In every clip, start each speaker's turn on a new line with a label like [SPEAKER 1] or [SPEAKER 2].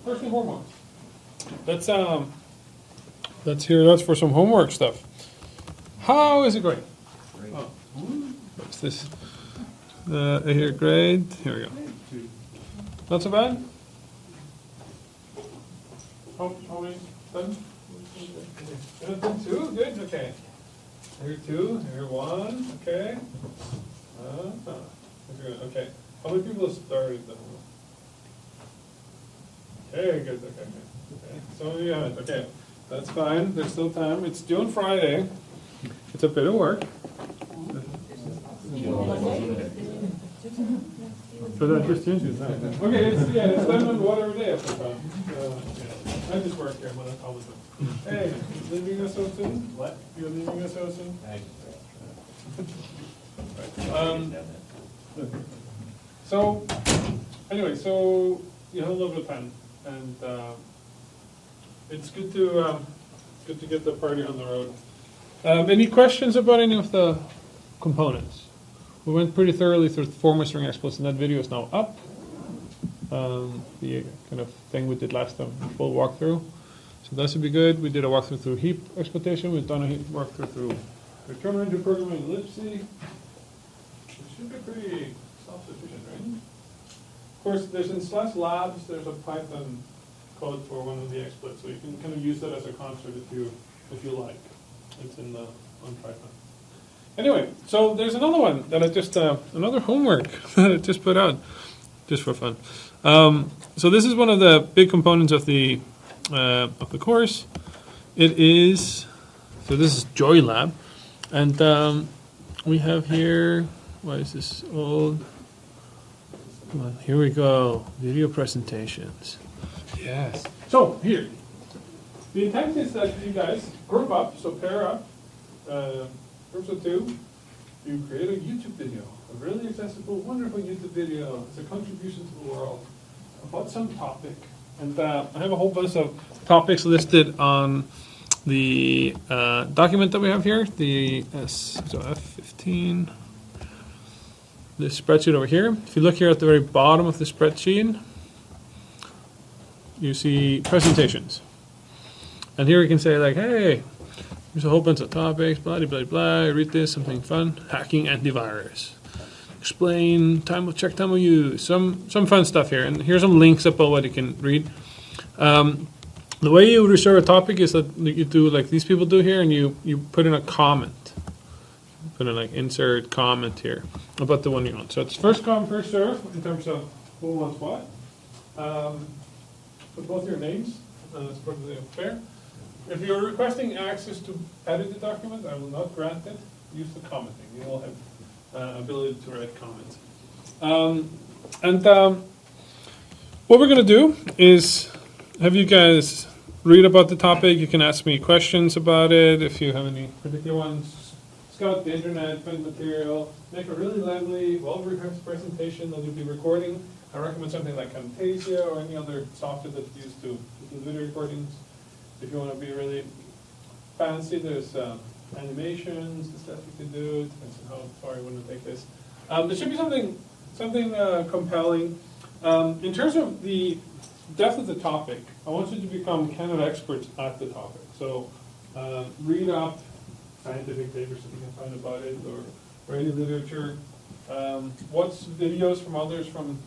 [SPEAKER 1] First homework. Let's hear that for some homework stuff. How is it going? Oh, what's this? Here, grade. Here we go. Not so bad. How many done? Two. Good. Okay. Here two. Here one. Okay. Okay. How many people have started the homework? Okay, good. Okay. Some of you haven't. Okay, that's fine. There's still time. It's due on Friday. It's a bit of work. So that just changes that. Okay, it's done on whatever day I put on. I just work here. I'm gonna call it. Hey, leaving us so soon? What? You're leaving us so soon? So, anyway, so you have a little bit of time, and it's good to get the party on the road. Any questions about any of the components? We went pretty thoroughly through the former string exploits, and that video is now up. The kind of thing we did last time, full walkthrough. So that should be good. We did a walkthrough through heap exploitation. We've done a walkthrough through Electromagnetic programming and libc. It should be pretty self-sufficient, right? Of course, there's in /labs, there's a Python code for one of the exploits, so you can kind of use that as a concert if you like. It's on Python. Anyway, so there's another one that I just another homework that I just put out, just for fun. So this is one of the big components of the course. It is this is Joy Lab, and we have here. Why is this old? Come on, here we go. Video presentations. Yes. So here, the intent is that you guys group up, so pair up. Groups of two, you create a YouTube video, a really accessible, wonderful YouTube video. It's a contribution to the world about some topic. And I have a whole bunch of topics listed on the document that we have here, the F15, this spreadsheet over here. If you look here at the very bottom of the spreadsheet, you see presentations. And here we can say like, hey, there's a whole bunch of topics, blah, blah, blah, read this, something fun, hacking antivirus. Explain check time of use, some fun stuff here. And here's some links about what you can read. The way you reserve a topic is that you do like these people do here, and you put in a comment. Put in like insert comment here about the one you want. So it's first come, first serve in terms of who wants what. Put both your names, it's perfectly fair. If you're requesting access to edit the document, I will not grant it. Use the commenting. You all have ability to write comments. What we're going to do is have you guys read about the topic. You can ask me questions about it if you have any particular ones. Scout the internet, find material, make a really lively, well-rehearsed presentation that you'll be recording. I recommend something like Camtasia or any other software that's used to do video recordings. If you want to be really fancy, there's animations and stuff you can do. Depends on how far you want to take this. There should be something compelling. In terms of the depth of the topic, I want you to become kind of experts at the topic. So read up scientific papers that you can find about it, or any literature. Watch videos from others, from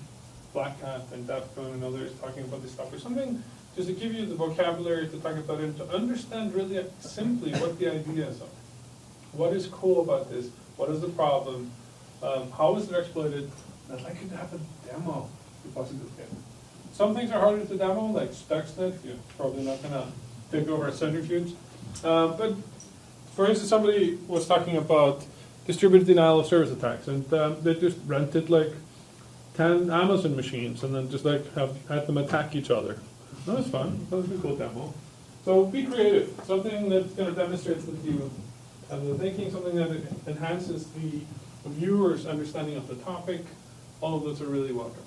[SPEAKER 1] Black Hat and DEFCON and others talking about this stuff, or something just to give you the vocabulary to talk about it, to understand really simply what the ideas are. What is cool about this? What is the problem? How is it exploited? I'd like you to have a demo, if you possibly can. Some things are harder to demo, like Stuxnet. You're probably not going to take over a centrifuge. But for instance, somebody was talking about distributed denial of service attacks, and they just rented like 10 Amazon machines and then just like had them attack each other. That was fun. That was a cool demo. So be creative. Something that's going to demonstrate that you have the thinking, something that enhances the viewer's understanding of the topic. All of those are really welcome.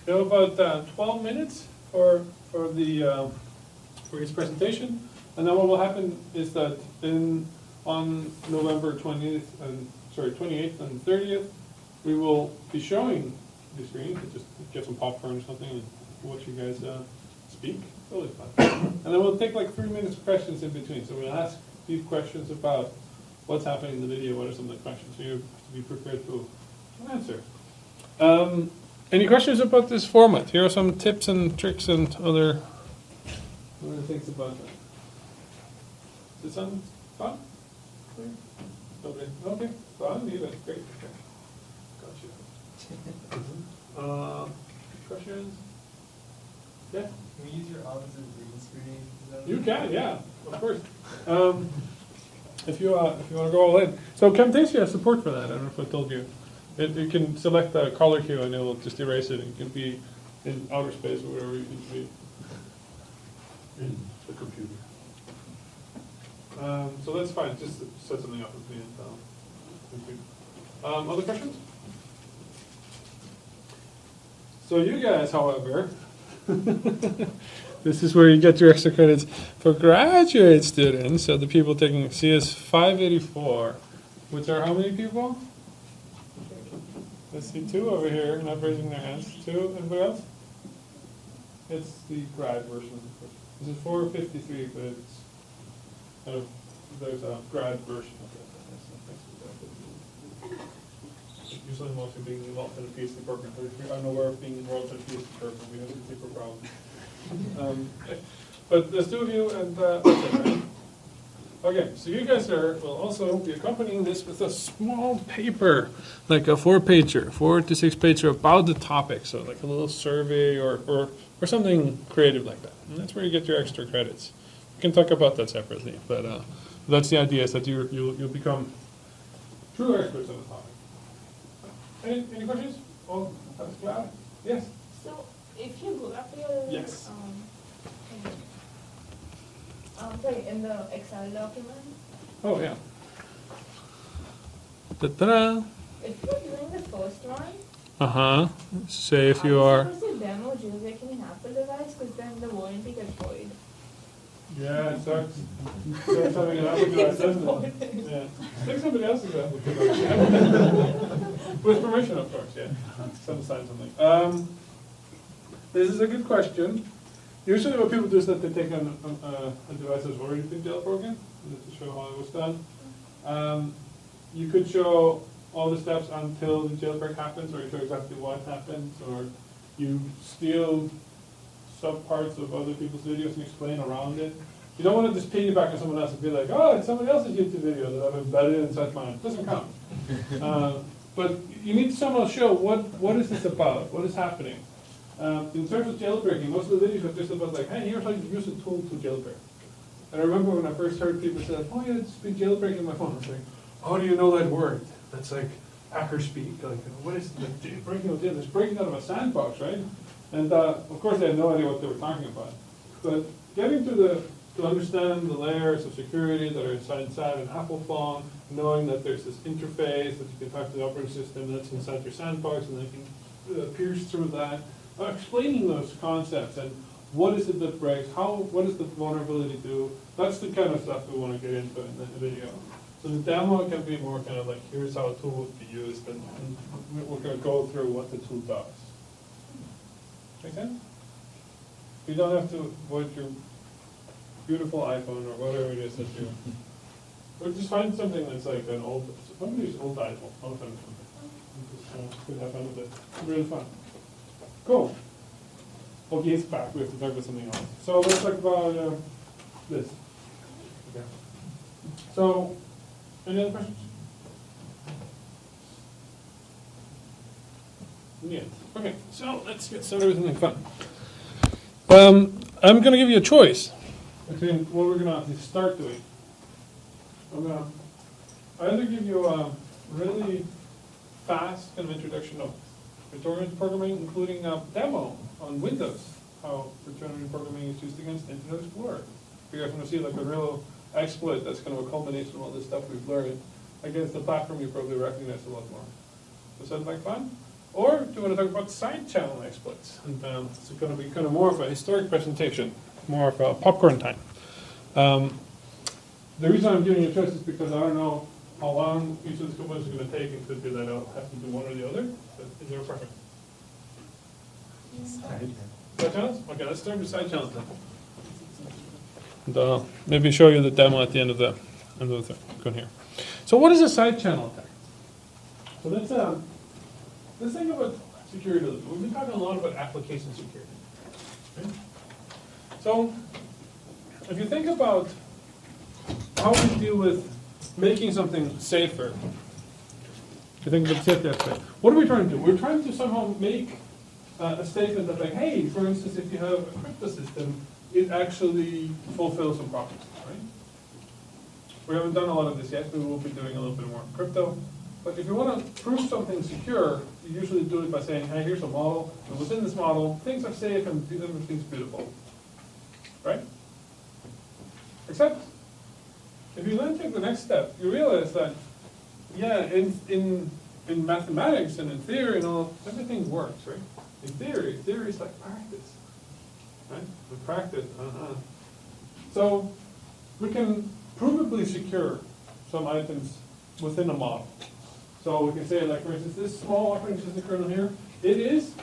[SPEAKER 1] You have about 12 minutes for his presentation, and then what will happen is that on November 28th and 30th, we will be showing the screen. Just get some popcorn or something and watch you guys speak. Totally fine. And then we'll take like 3 minutes of questions in between. So we'll ask deep questions about what's happening in the video, what are some of the questions, so you have to be prepared to answer. Any questions about this format? Here are some tips and tricks and other things about that. Does it sound fun? Okay, okay, fun, even, great, okay. Gotcha. Questions? Yeah?
[SPEAKER 2] Can we use your opposite green screen?
[SPEAKER 1] You can, yeah, of course. If you want to go all in. So Camtasia has support for that. I don't know if I told you. You can select the color hue and it will just erase it. It can be in outer space or wherever you need to be in the computer. So that's fine. Just set something up with me and other questions? So you guys, however, this is where you get your extra credits for graduate students. So the people taking CS453, which are how many people? Let's see, 2 over here, not raising their hands. 2, anybody else? It's the grad version of the course. This is 453, but it's kind of, there's a grad version of it. Usually mostly being involved in a PhD program, but if you're unaware of being involved in a PhD program, we have a deeper problem. But there's 2 of you, and that's it, right? Okay, so you guys will also be accompanying this with a small paper, like a 4-pager, 4 to 6 pager about the topic, so like a little survey or something creative like that. And that's where you get your extra credits. We can talk about that separately, but that's the idea, is that you'll become true experts on the topic. Any questions? Oh, that's glad. Yes?
[SPEAKER 3] So, if you go up your,
[SPEAKER 1] Yes.
[SPEAKER 3] sorry, in the Excel document,
[SPEAKER 1] Oh, yeah. Ta-da!
[SPEAKER 3] if you're doing the first one,
[SPEAKER 1] Uh-huh. Say if you are.
[SPEAKER 3] supposed to demo using an Apple device, because then the warranty gets void.
[SPEAKER 1] Yeah, it sucks. So having an Apple device, doesn't it? Yeah. Take somebody else's Apple device. With permission, of course, yeah. Some sign something. This is a good question. Usually what people do is that they take a device that's already been jailbroken to show how it was done. You could show all the steps until the jailbreak happens, or you show exactly what happens, or you steal subparts of other people's videos and explain around it. You don't want to just piggyback on someone else and be like, oh, it's somebody else's YouTube video that I've embedded inside mine. It doesn't count. But you need someone to show what is this about, what is happening. In terms of jailbreaking, most of the videos are just about like, hey, here's how you use a tool to jailbreak. And I remember when I first heard people say, oh yeah, it's been jailbreaking my phone. I was like, how do you know that word? That's like hacker speak. Like, what is the breaking of jail? It's breaking out of a sandbox, right? And of course, they had no idea what they were talking about. But getting to understand the layers of security that are inside an Apple phone, knowing that there's this interface that you can talk to the operating system that's inside your sandbox, and they can pierce through that. Explaining those concepts and what is it that breaks, what does the vulnerability do? That's the kind of stuff we want to get into in the video. So the demo can be more kind of like, here's how a tool would be used, and we're going to go through what the tool does. Make sense? You don't have to avoid your beautiful iPhone or whatever it is that you. Or just find something that's like an somebody's old iPhone. I'll find something. Just could have fun with it. It's really fun. Cool. Okay, it's back. We have to talk about something else. So let's talk about this. Okay. So, any other questions? Yeah. Okay, so let's get started with something fun. I'm going to give you a choice between what we're going to start doing. I'm going to either give you a really fast kind of introduction of return programming, including a demo on Windows, how return programming is used against Internet Explorer. You guys want to see like a real exploit that's kind of a culmination of all this stuff we've learned against the platform you probably recognize a lot more. Does that sound like fun? Or do you want to talk about side channel exploits? And it's going to be kind of more of a historic presentation, more of a popcorn time. The reason I'm giving you a choice is because I don't know how long each of these components are going to take. It could be that I'll have to do one or the other. But is there a preference? Side channels? Okay, let's start with side channels then. And, maybe show you the demo at the end of the thing here. So what is a side channel attack? So let's think about security. We've been talking a lot about application security. Okay? So if you think about how we deal with making something safer, you think about safety aspect. What are we trying to do? We're trying to somehow make a statement that, like, hey, for instance, if you have a crypto system, it actually fulfills some properties, right? We haven't done a lot of this yet. We will be doing a little bit more crypto. But if you want to prove something secure, you usually do it by saying, hey, here's a model, and within this model, things are safe and everything's beautiful, right? Except, if you then take the next step, you realize that, yeah, in mathematics and in theory and all, everything works, right? In theory is like practice, right? With practice, So, we can provably secure some items within a model. So we can say, like, for instance, this small operating system kernel here, it is,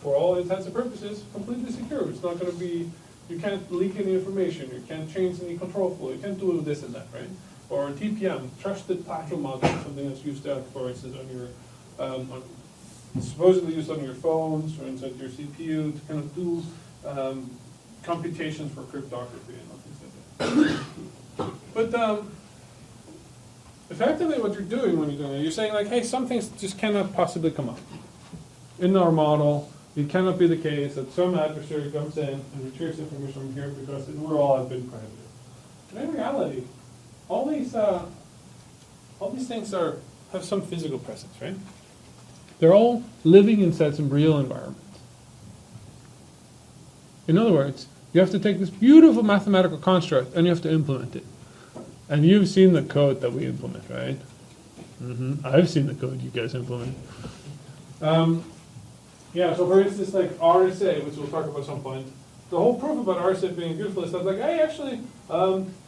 [SPEAKER 1] for all intents and purposes, completely secure. It's not going to be, you can't leak any information, you can't change any control flow, you can't do this and that, right? Or TPM, trusted platform module, something that's used out, for instance, on your, supposedly used on your phones or inside your CPU to kind of do computations for cryptography and all things like that. But effectively what you're doing when you're doing it, you're saying, like, hey, some things just cannot possibly come up. In our model, it cannot be the case that some adversary comes in and retrieves information from here because it will all have been prohibited. And in reality, all these things have some physical presence, right? They're all living inside some real environment. In other words, you have to take this beautiful mathematical construct and you have to implement it. And you've seen the code that we implement, right? I've seen the code you guys implement. Yeah, so for instance, like RSA, which we'll talk about at some point, the whole proof about RSA being beautiful is that, like, hey, actually,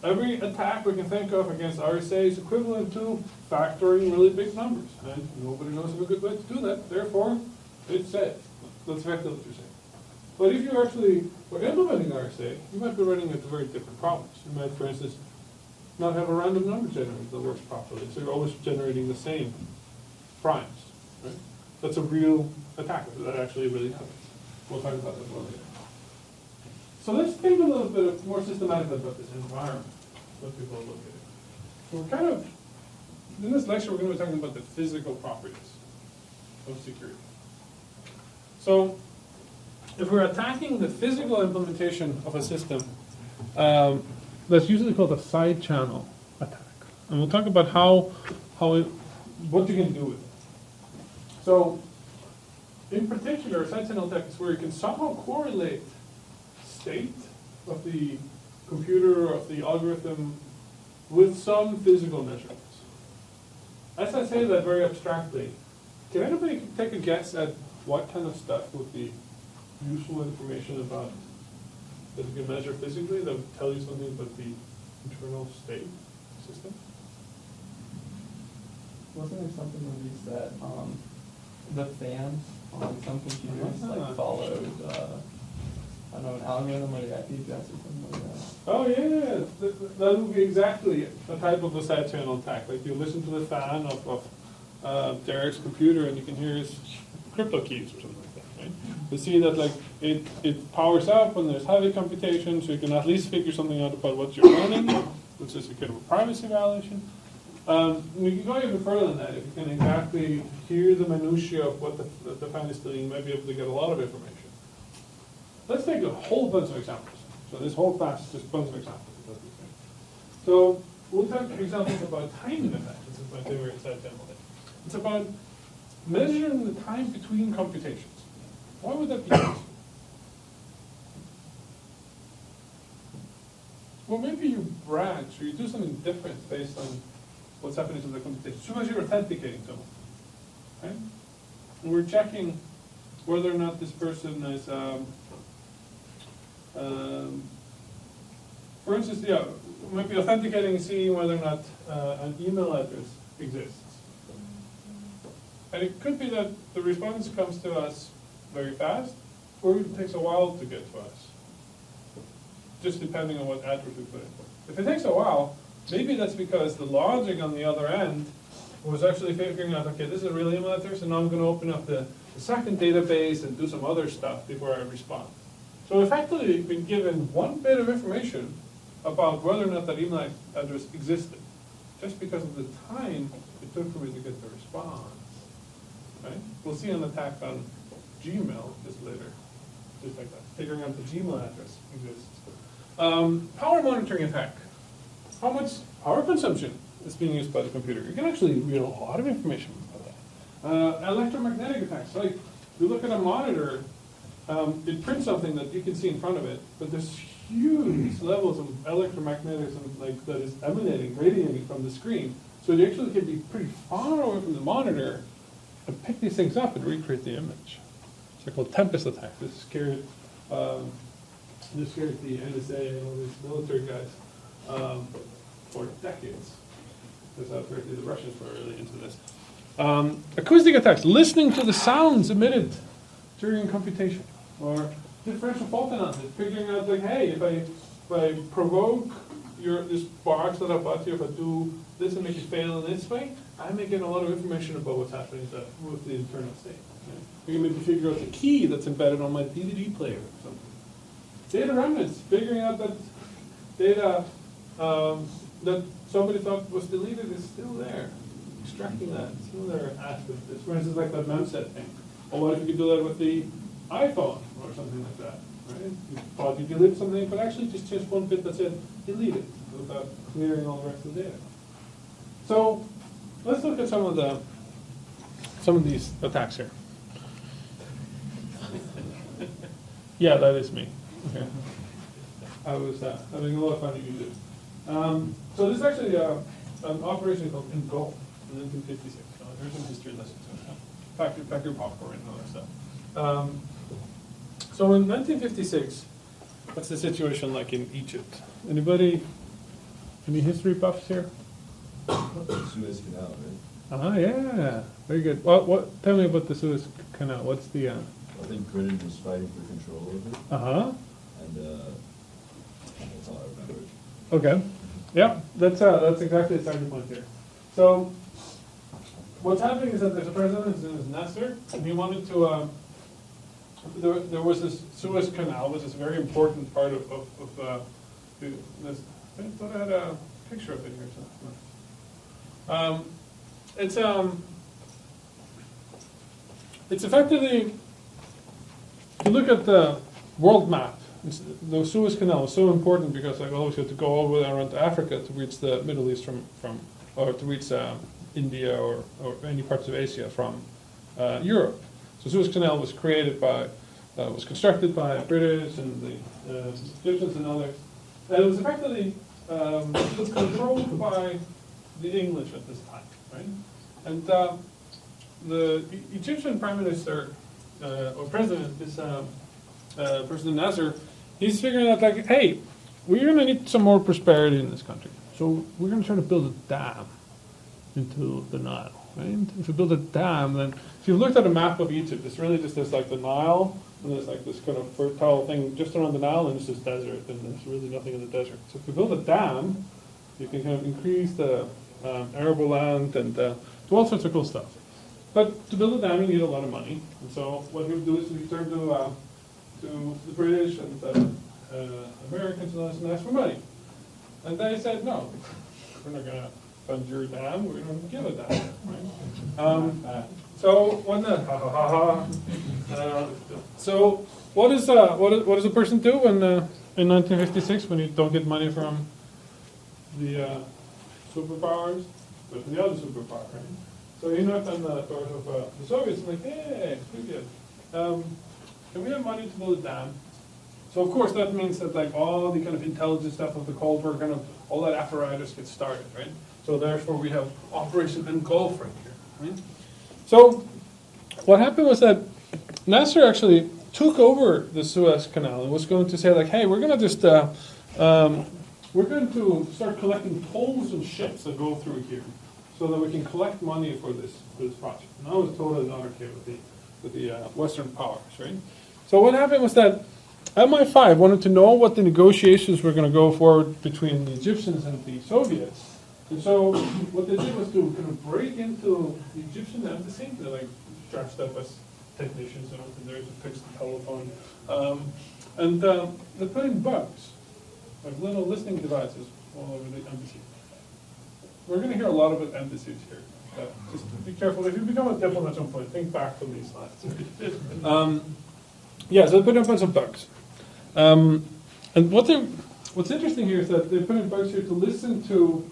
[SPEAKER 1] every attack we can think of against RSA is equivalent to factoring really big numbers. And nobody knows of a good way to do that. Therefore, it's safe. That's effectively what you're saying. But if you actually were implementing RSA, you might be running into very different problems. You might, for instance, not have a random number generator that works properly. So you're always generating the same primes, right? That's a real attack. That actually really happens. We'll talk about that more later. So let's think a little bit more systematically about this environment. What people look at it. So we're kind of, in this lecture, we're going to be talking about the physical properties of security. So if we're attacking the physical implementation of a system, that's usually called a side channel attack. And we'll talk about what you can do with it. So, in particular, a side channel attack is where you can somehow correlate state of the computer or of the algorithm with some physical measurements. As I say that very abstractly, can anybody take a guess at what kind of stuff would be useful information about that you can measure physically that would tell you something about the internal state system?
[SPEAKER 2] Wasn't there something released that the fans on some computers like followed I don't know, an algorithm or the IP address or something like that?
[SPEAKER 1] Oh yeah, that would be exactly a type of a side channel attack. Like you listen to the fan of Derek's computer and you can hear his crypto keys or something like that, right? You see that like it powers up when there's heavy computation, so you can at least figure something out about what you're running, which is a kind of a privacy violation. We can go even further than that. If you can exactly hear the minutiae of what the fan is doing, you might be able to get a lot of information. Let's take a whole bunch of examples. So this whole class is just a bunch of examples. So we'll take examples about timing effect. This is my favorite side channel. It's about measuring the time between computations. Why would that be useful? Well, maybe you branch or you do something different based on what's happening to the computation. Suppose you're authenticating someone, right? And we're checking whether or not this person is, for instance, yeah, we might be authenticating, seeing whether or not an email address exists. And it could be that the response comes to us very fast, or it takes a while to get to us. Just depending on what address we put in. If it takes a while, maybe that's because the logic on the other end was actually figuring out, okay, this is a real email address, and now I'm gonna open up the second database and do some other stuff before I respond. So effectively, we've been given one bit of information about whether or not that email address existed, just because of the time it took for me to get the response. Right? We'll see an attack on Gmail just later, just like that, figuring out the Gmail address exists. Power monitoring attack. How much power consumption is being used by the computer? You can actually read a lot of information about that. Electromagnetic attacks. Like, you look at a monitor, it prints something that you can see in front of it, but there's huge levels of electromagnetism like that is emanating, radiating from the screen. So you actually can be pretty far away from the monitor and pick these things up and recreate the image. It's called tempest attack. This scared the NSA and all these military guys for decades. Because apparently the Russians were really into this. Acoustic attacks, listening to the sounds emitted during computation. Or differential fault analysis, figuring out like, hey, if I provoke this box that I bought here, if I do this and make it fail in this way, I may get a lot of information about what's happening with the internal state. Right? You can maybe figure out the key that's embedded on my DVD player or something. Data remnants, figuring out that data that somebody thought was deleted is still there. Extracting that, it's still there after this. For instance, like that memset thing. Or what if you could do that with the iPhone or something like that, right? You thought you deleted something, but actually just changed one bit that said deleted without clearing all the rest of the data. So let's look at some of these attacks here. Yeah, that is me. Okay. I was having a lot of fun at YouTube. So this is actually an operation called Engulf in 1956. There's some history lessons. Pack your popcorn and all that stuff. So in 1956, what's the situation like in Egypt? Anybody? Any history buffs here?
[SPEAKER 4] Suez Canal, right?
[SPEAKER 1] Yeah, very good. What? Tell me about the Suez Canal. What's the?
[SPEAKER 4] I think Britain was fighting for control of it, and that's all I remember.
[SPEAKER 1] Okay. Yeah, that's exactly the starting point here. So what's happening is that there's a president, his name is Nasser, and he wanted to. There was this Suez Canal, which is a very important part of this. I thought I had a picture of it here. It's effectively, if you look at the world map, the Suez Canal is so important because like always you have to go all the way around to Africa to reach the Middle East or to reach India or any parts of Asia from Europe. So Suez Canal was constructed by British and the Egyptians and others. And it was effectively controlled by the English at this time, right? And the Egyptian Prime Minister or President, President Nasser, he's figuring out like, hey, we're going to need some more prosperity in this country. So we're going to try to build a dam into the Nile, right? If you build a dam, then if you've looked at a map of Egypt, it's really just this like the Nile, and there's like this kind of fertile thing just around the Nile, and it's just desert, and there's really nothing in the desert. So if you build a dam, you can kind of increase the arable land and do all sorts of cool stuff. But to build a dam, you need a lot of money. And so what he would do is he would turn to the British and the Americans and ask for money. And they said, no, we're not going to fund your dam, we're going to give a dam. Right? So so what does a person do when in 1956 when you don't get money from the superpowers, but from the other superpower, right? So he knocked on the doors of the Soviets and like, hey, pretty good. Can we have money to build a dam? So of course that means that like all the kind of intelligence stuff of the Cold War, kind of all that apparatus gets started, right? So therefore we have Operation Engulf right here, right? So what happened was that Nasser actually took over the Suez Canal and was going to say like, hey, we're going to just we're going to start collecting tolls and ships that go through here, so that we can collect money for this project. And I was totally not okay with the Western powers, right? So what happened was that MI5 wanted to know what the negotiations were going to go forward between the Egyptians and the Soviets. And so what they did was to kind of break into the Egyptian embassy. They're like dressed up as technicians and open there to fix the telephone. And they put in bugs, like little listening devices all over the embassy. We're going to hear a lot about embassies here. Just be careful. If you become a diplomat at some point, think back from these slides. Yeah, so they put in a bunch of bugs. And what's interesting here is that they put in bugs here to listen to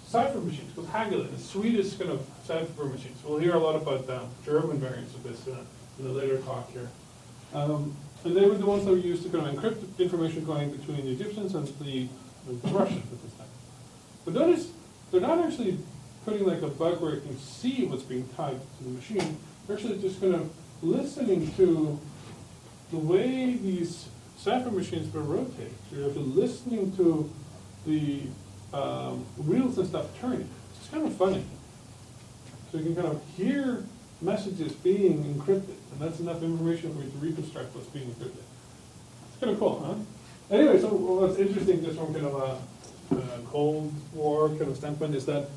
[SPEAKER 1] cipher machines, called Hagelen, the Swedish kind of cipher machines. We'll hear a lot about German variants of this in the later talk here. And they were the ones that were used to kind of encrypt information going between the Egyptians and the Russians at this time. But notice, they're not actually putting like a bug where you can see what's being typed to the machine. They're actually just kind of listening to the way these cipher machines will rotate. So you're actually listening to the wheels and stuff turning. It's kind of funny. So you can kind of hear messages being encrypted, and that's enough information for you to reconstruct what's being encrypted. It's kind of cool, huh? Anyway, so what's interesting just from kind of a Cold War kind of standpoint is that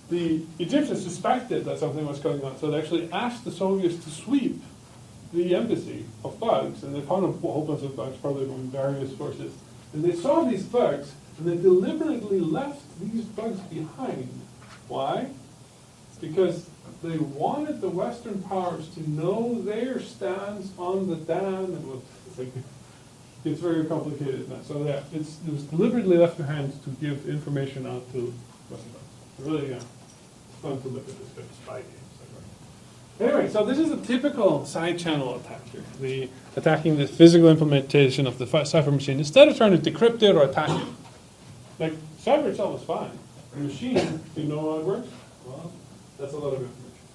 [SPEAKER 1] the Egyptians suspected that something was going on, so they actually asked the Soviets to sweep the embassy of bugs, and they found a whole bunch of bugs, probably from various sources. And they saw these bugs, and they deliberately left these bugs behind. Why? Because they wanted the Western powers to know their stance on the dam, and it's very complicated now. So yeah, it was deliberately left behind to give information out to Western powers. Really, fun to look at this kind of spy game. Anyway, so this is a typical side channel attack here. Attacking the physical implementation of the cipher machine instead of trying to decrypt it or attack it. Like, cipher itself is fine. The machine, do you know how it works? Well, that's a lot of information.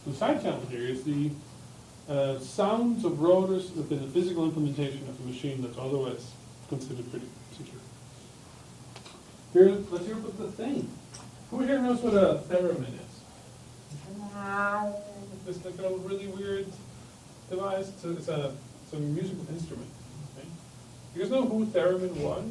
[SPEAKER 1] The side channel here is the sounds of rotors within the physical implementation of the machine that's otherwise considered pretty secure. Here, let's hear about the thing. Who here knows what a theremin is? It's like a really weird device. It's a musical instrument. Okay? You guys know who theremin was?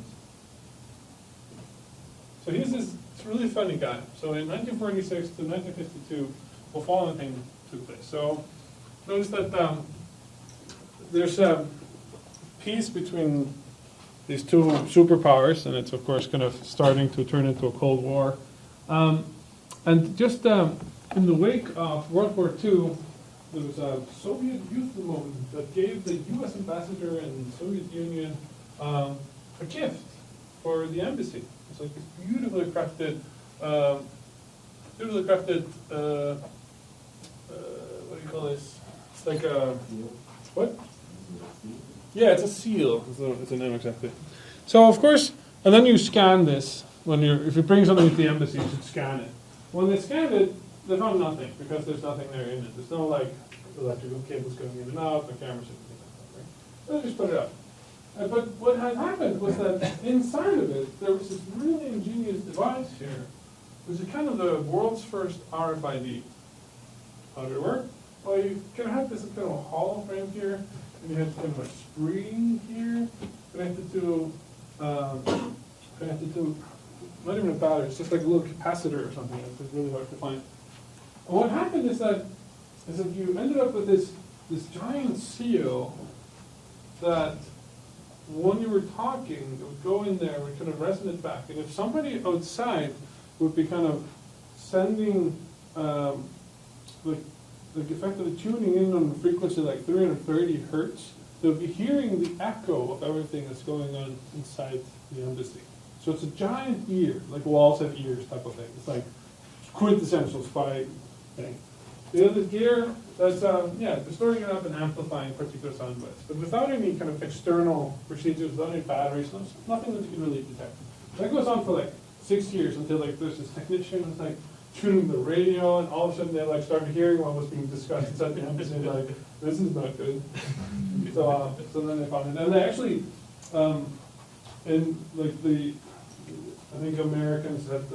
[SPEAKER 1] So he's this really funny guy. So in 1946 to 1952, the following thing took place. So notice that there's a peace between these two superpowers, and it's of course kind of starting to turn into a Cold War. And just in the wake of World War II, there was a Soviet youth movement that gave the U.S. ambassador in the Soviet Union a gift for the embassy. It's like this beautifully crafted, what do you call this? It's like a, what? Yeah, it's a seal. It's a name exactly. So of course, and then you scan this. If you bring something to the embassy, you should scan it. When they scanned it, they found nothing because there's nothing there in it. There's no like electrical cables going in and out, no cameras, anything like that, right? So they just put it up. But what had happened was that inside of it, there was this really ingenious device here, which is kind of the world's first RFID. How did it work? Well, you can have this kind of a hollow frame here, and you have kind of a screen here connected to not even a battery, it's just like a little capacitor or something. It's really hard to find. And what happened is that you ended up with this giant seal that when you were talking, it would go in there, would kind of resonate back. And if somebody outside would be kind of sending, like effectively tuning in on a frequency like 330 hertz, they'll be hearing the echo of everything that's going on inside the embassy. So it's a giant ear, like walls have ears type of thing. It's like quintessential spy thing. The other gear, that's, they're storing it up and amplifying particular sound waves, but without any kind of external procedures, without any batteries, nothing that you can really detect. That goes on for like 6 years until like there's this technician who's like tuning the radio, and all of a sudden they like started hearing what was being discussed inside the embassy, like, this is not good. So then they found it. And they actually, in like I think Americans had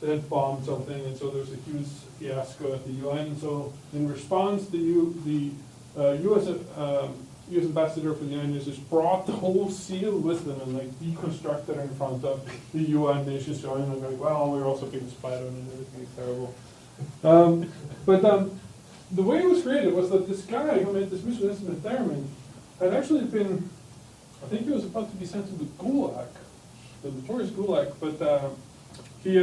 [SPEAKER 1] they had bombed something, and so there was a huge fiasco at the UN. And so in response, the U.S. ambassador for the UN just brought the whole seal with them and like deconstructed it in front of the UN nations showing them like, well, we're also being spied on and everything is terrible. But the way it was created was that this guy who made this missile instrument Theremin had actually been, I think he was about to be sent to the Gulag, the notorious Gulag, but he,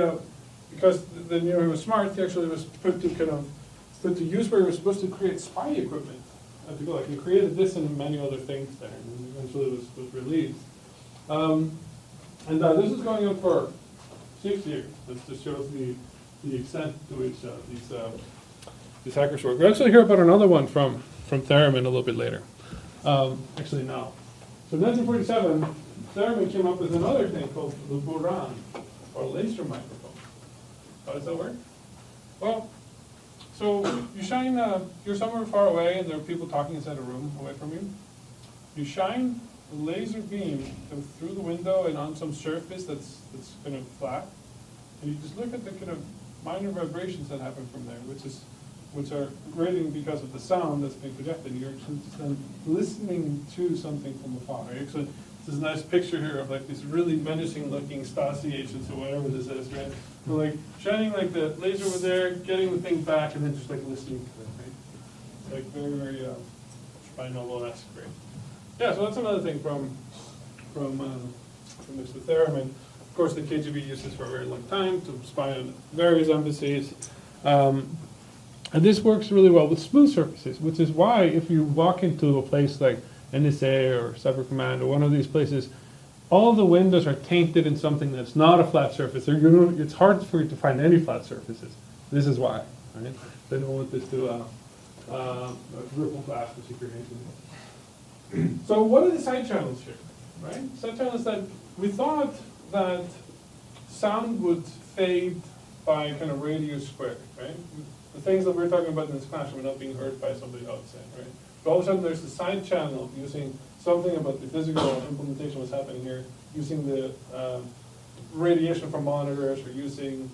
[SPEAKER 1] because they knew he was smart, he actually was put to use where he was supposed to create spy equipment at the Gulag. He created this and many other things there, and eventually was released. And this is going on for 6 years. This just shows the extent to which these hackers work. We'll actually hear about another one from Theremin a little bit later. Actually, no. So in 1947, Theremin came up with another thing called the Buran, or laser microphone. How does that work? Well, so you shine, you're somewhere far away and there are people talking inside a room away from you. You shine a laser beam through the window and on some surface that's kind of flat, and you just look at the kind of minor vibrations that happen from there, which are grating because of the sound that's being projected. You're just then listening to something from afar. Actually, this is a nice picture here of like these really menacing looking Stasi agents or whatever this is, right? They're like shining like the laser over there, getting the thing back, and then just like listening to it, right? It's like very, very binaural-esque, right? Yeah, so that's another thing from Mr. Theremin. Of course, the KGB used this for a very long time to spy on various embassies. And this works really well with smooth surfaces, which is why if you walk into a place like NSA or Cyber Command or one of these places, all the windows are tainted in something that's not a flat surface. It's hard for you to find any flat surfaces. This is why, right? They don't want this to ripple fast for security. So what are the side channels here, right? Side channels that we thought that sound would fade by kind of radius squared, right? The things that we're talking about in this class were not being heard by somebody outside, right? But all of a sudden there's the side channel using something about the physical implementation what's happening here, using the radiation from monitors or using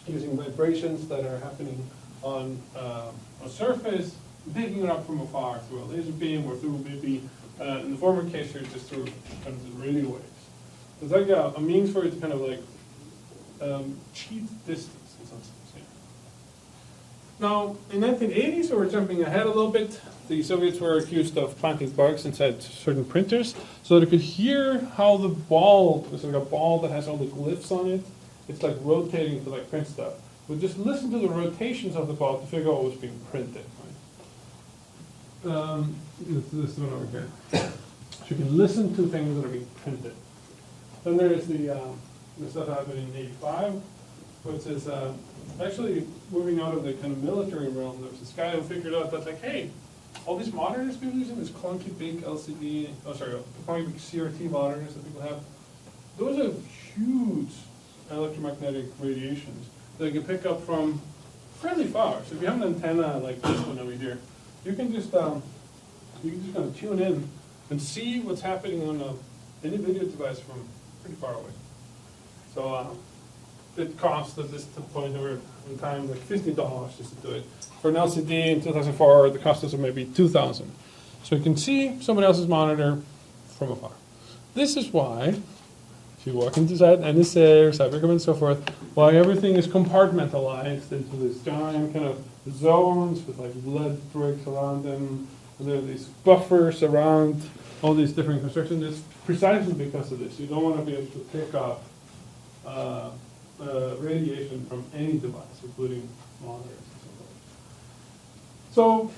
[SPEAKER 1] vibrations that are happening on a surface, picking it up from afar through a laser beam or through maybe, in the former case here, just through kind of the radio waves. It's like a means for it to kind of like cheat distance in some sense. Now, in the 1980s, so we're jumping ahead a little bit, the Soviets were accused of planting bugs inside certain printers so they could hear how the ball, it's like a ball that has all the glyphs on it, it's like rotating to like print stuff. But just listen to the rotations of the ball to figure out what was being printed. Right? This one over here. So you can listen to things that are being printed. Then there is the stuff that happened in '85, which is actually moving out of the kind of military realm. There was this guy who figured out that like, hey, all these monitors people are using, this clunky big LCD, clunky big CRT monitors that people have, those are huge electromagnetic radiations that you can pick up from fairly far. So if you have an antenna like this one over here, you can just kind of tune in and see what's happening on any video device from pretty far away. So it cost at this point over in time like $50 just to do it. For an LCD in 2004, the cost was maybe $2,000. So you can see someone else's monitor from afar. This is why, if you walk inside NSA or Cybercom and so forth, why everything is compartmentalized into this giant kind of zones with like lead bricks around them. And there are these buffers around all these different constructions. It's precisely because of this. You don't want to be able to pick up radiation from any device, including monitors and so forth. So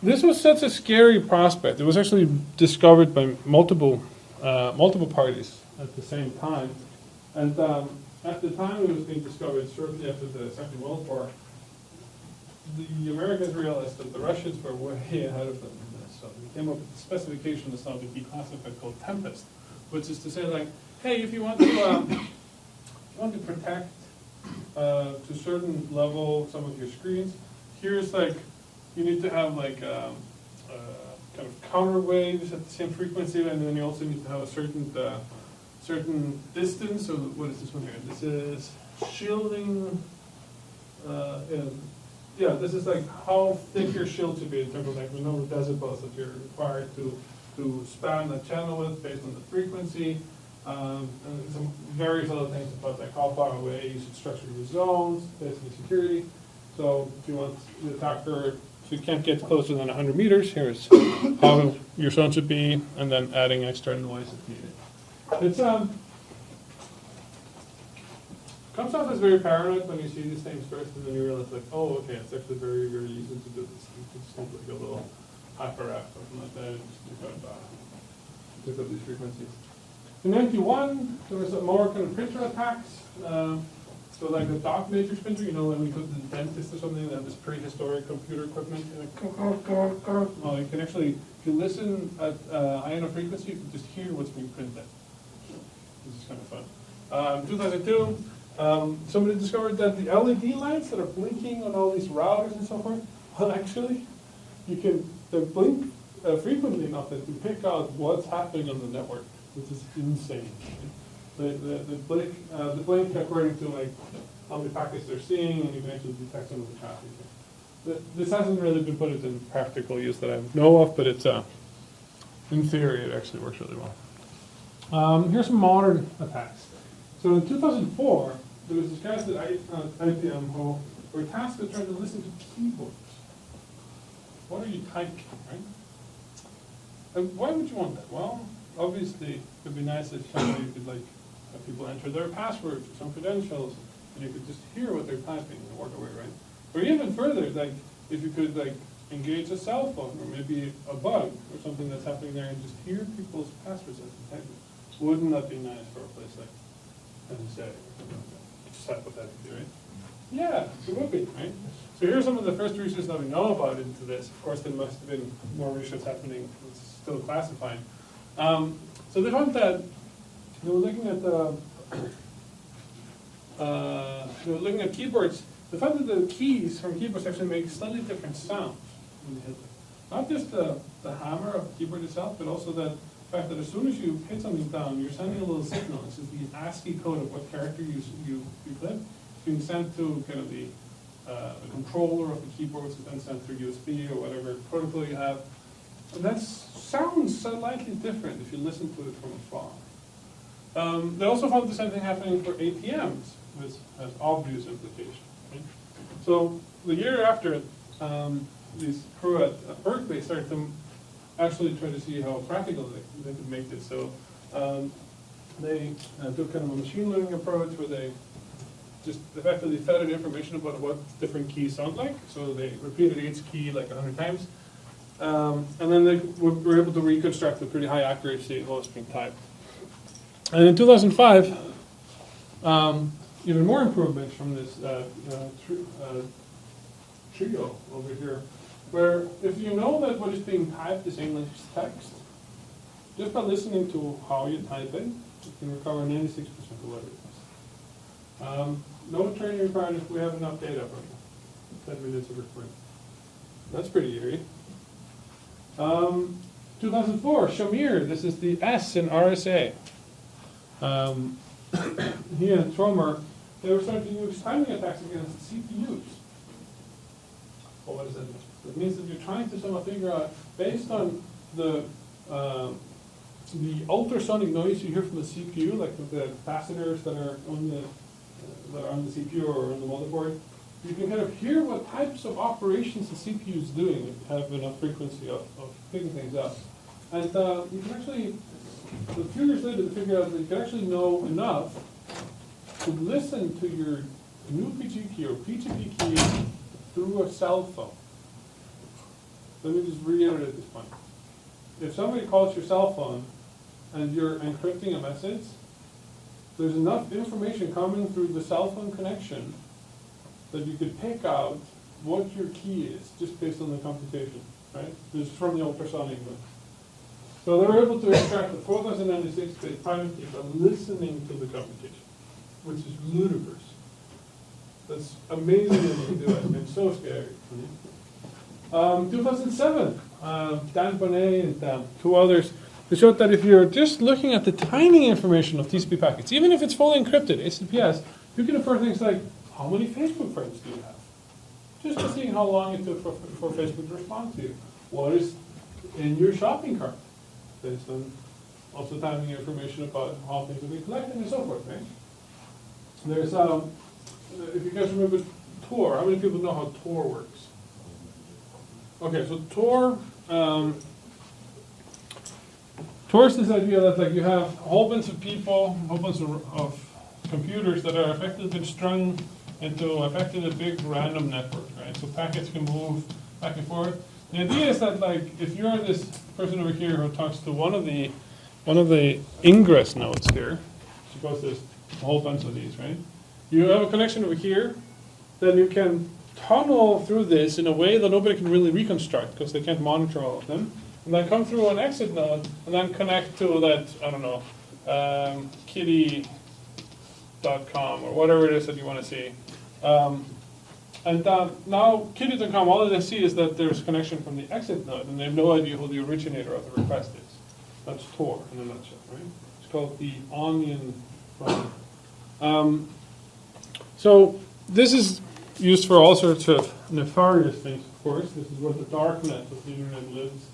[SPEAKER 1] this was such a scary prospect. It was actually discovered by multiple parties at the same time. And at the time it was being discovered, shortly after the Second World War, the Americans realized that the Russians were way ahead of them in this. So they came up with a specification that's now been declassified called Tempest, which is to say like, hey, if you want to protect to a certain level some of your screens, here's like, you need to have like kind of counter waves at the same frequency, and then you also need to have a certain distance. So what is this one here? This is shielding, yeah, this is like how thick your shield should be in terms of like the number of decibels that you're required to span the channel with based on the frequency. And some various other things about like how far away you should structure your zones, basically security. So if you want the attacker, if you can't get closer than 100 meters, here's how your zone should be, and then adding extra noise if needed. It's comes off as very paranoid when you see these things first, and then you realize like, oh, okay, it's actually very, very easy to do this. You can just have like a little hyper app, something like that, and just pick up these frequencies. In 91, there was more kind of printer attacks. So like the dock matrix printer, you know, when we go to the dentist or something, that was prehistoric computer equipment. Oh, you can actually, if you listen at high enough frequency, you can just hear what's being printed. This is kind of fun. 2002, somebody discovered that the LED lights that are blinking on all these routers and so forth, well, actually, they blink frequently enough that you can pick out what's happening on the network, which is insane. The blink according to like how many packets they're seeing, and you can actually detect some of the traffic. This hasn't really been put into practical use that I know of, but it's in theory it actually works really well. Here's some modern attacks. So in 2004, there was this guys at IBM who were tasked with trying to listen to keyboards. What are you typing, right? And why would you want that? Well, obviously, it would be nice if somebody could like have people enter their passwords or some credentials, and you could just hear what they're typing and work away, right? Or even further, like if you could like engage a cell phone or maybe a bug or something that's happening there and just hear people's passwords as they type it. Wouldn't that be nice for a place like NSA or something like that? Just hypothetically, right? Yeah, it would be, right? So here's some of the first research that we know about into this. Of course, there must have been more research happening. It's still classifying. So they found that they were looking at keyboards. They found that the keys from keyboards actually make slightly different sounds when you hit them. Not just the hammer of the keyboard itself, but also the fact that as soon as you hit something down, you're sending a little signal. This is the ASCII code of what character you click. It's being sent to kind of the controller of the keyboard, which is then sent through USB or whatever protocol you have. And that sounds slightly different if you listen to it from afar. They also found the same thing happening for ATMs, which has obvious implications. Right? So the year after, these crew at Berkeley started to actually try to see how practical they could make this. So they took kind of a machine learning approach where they just effectively fed it information about what different keys sound like. So they repeated each key like 100 times. And then they were able to reconstruct with pretty high accuracy what was being typed. And in 2005, even more improvements from this trio over here, where if you know that what is being typed is English text, just by listening to how you type it, you can recover 96% of what it is. No training required if we have enough data from 10 minutes of recording. That's pretty eerie. 2004, Ymir, this is the S in RSA. He and Tromer, they were starting to use timing attacks against CPUs. Well, what does that mean? It means that you're trying to somehow figure out, based on the ultrasonic noise you hear from the CPU, like with the capacitors that are on the CPU or on the motherboard, you can kind of hear what types of operations the CPU is doing if you have enough frequency of picking things up. And you can actually, a few years later, they figured out that you can actually know enough to listen to your new PG key or PGP key through a cell phone. Let me just reiterate this point. If somebody calls your cell phone and you're encrypting a message, there's enough information coming through the cell phone connection that you could pick out what your key is just based on the computation, right? This is from the ultrasonic mode. So they were able to extract the 4096-bit private key by listening to the computation, which is ludicrous. That's amazing that you can do it, and so scary. 2007, Dan Bonnet and two others, they showed that if you're just looking at the timing information of TCP packets, even if it's fully encrypted, HTTPS, You can infer things like, how many Facebook friends do you have? Just by seeing how long it took for Facebook to respond to you. What is in your shopping cart? Based on also having information about how things have been collected and so forth, right? There's, if you guys remember Tor, how many people know how Tor works? Okay, so Tor, Tor is this idea that like you have a whole bunch of people, a whole bunch of computers that are effectively been strung into effectively a big random network, right? So packets can move back and forth. The idea is that like if you're this person over here who talks to one of the ingress nodes here, suppose there's a whole bunch of these, right? You have a connection over here, then you can tunnel through this in a way that nobody can really reconstruct because they can't monitor all of them, and then come through an exit node and then connect to that, I don't know, kitty.com or whatever it is that you want to see. And now kitty.com, all they see is that there's a connection from the exit node, and they have no idea who the originator of the request is. That's Tor in a nutshell, right? It's called the onion problem. So this is used for all sorts of nefarious things, of course. This is where the dark net of the internet lives.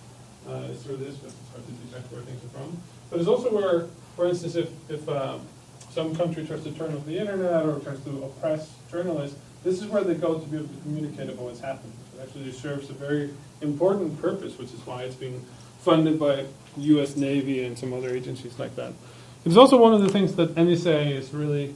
[SPEAKER 1] It's through this, but it's hard to detect where things are from. But it's also where, for instance, if some country tries to turn off the internet or tries to oppress journalists, this is where they go to be able to communicate about what's happening. It actually serves a very important purpose, which is why it's being funded by the US Navy and some other agencies like that. It's also one of the things that NSA is really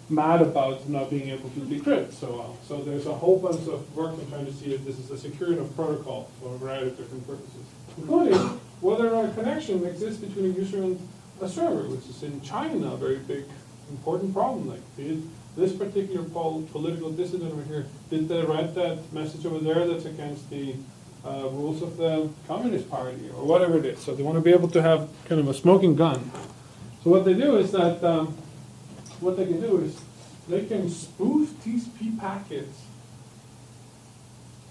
[SPEAKER 1] mad about not being able to decrypt so well. So there's a whole bunch of work in trying to see if this is a secure enough protocol for a variety of different purposes, including whether or not a connection exists between a user and a server, which is in China a very big, important problem. Like, did this particular political dissident over here, did they write that message over there that's against the rules of the Communist Party or whatever it is? So they want to be able to have kind of a smoking gun. So what they do is that what they can do is they can spoof TCP packets,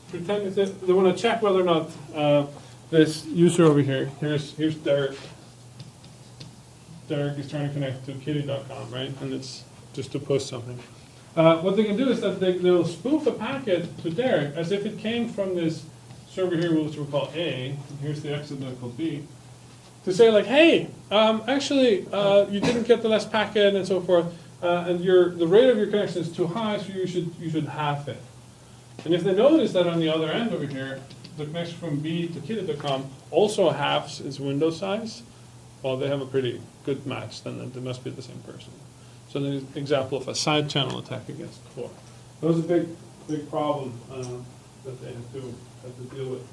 [SPEAKER 1] pretend they want to check whether or not this user over here, here's Derek. Derek is trying to connect to kitty.com, right? And it's just to post something. What they can do is that they'll spoof a packet to Derek as if it came from this server here, which we'll call A, and here's the exit node called B, to say like, hey, actually, you didn't get the last packet and so forth, and the rate of your connection is too high, so you should half it. And if they notice that on the other end over here, the connection from B to kitty.com also halves its window size, well, they have a pretty good match, then they must be the same person. So there's an example of a side channel attack against Tor. That was a big problem that they had to deal with.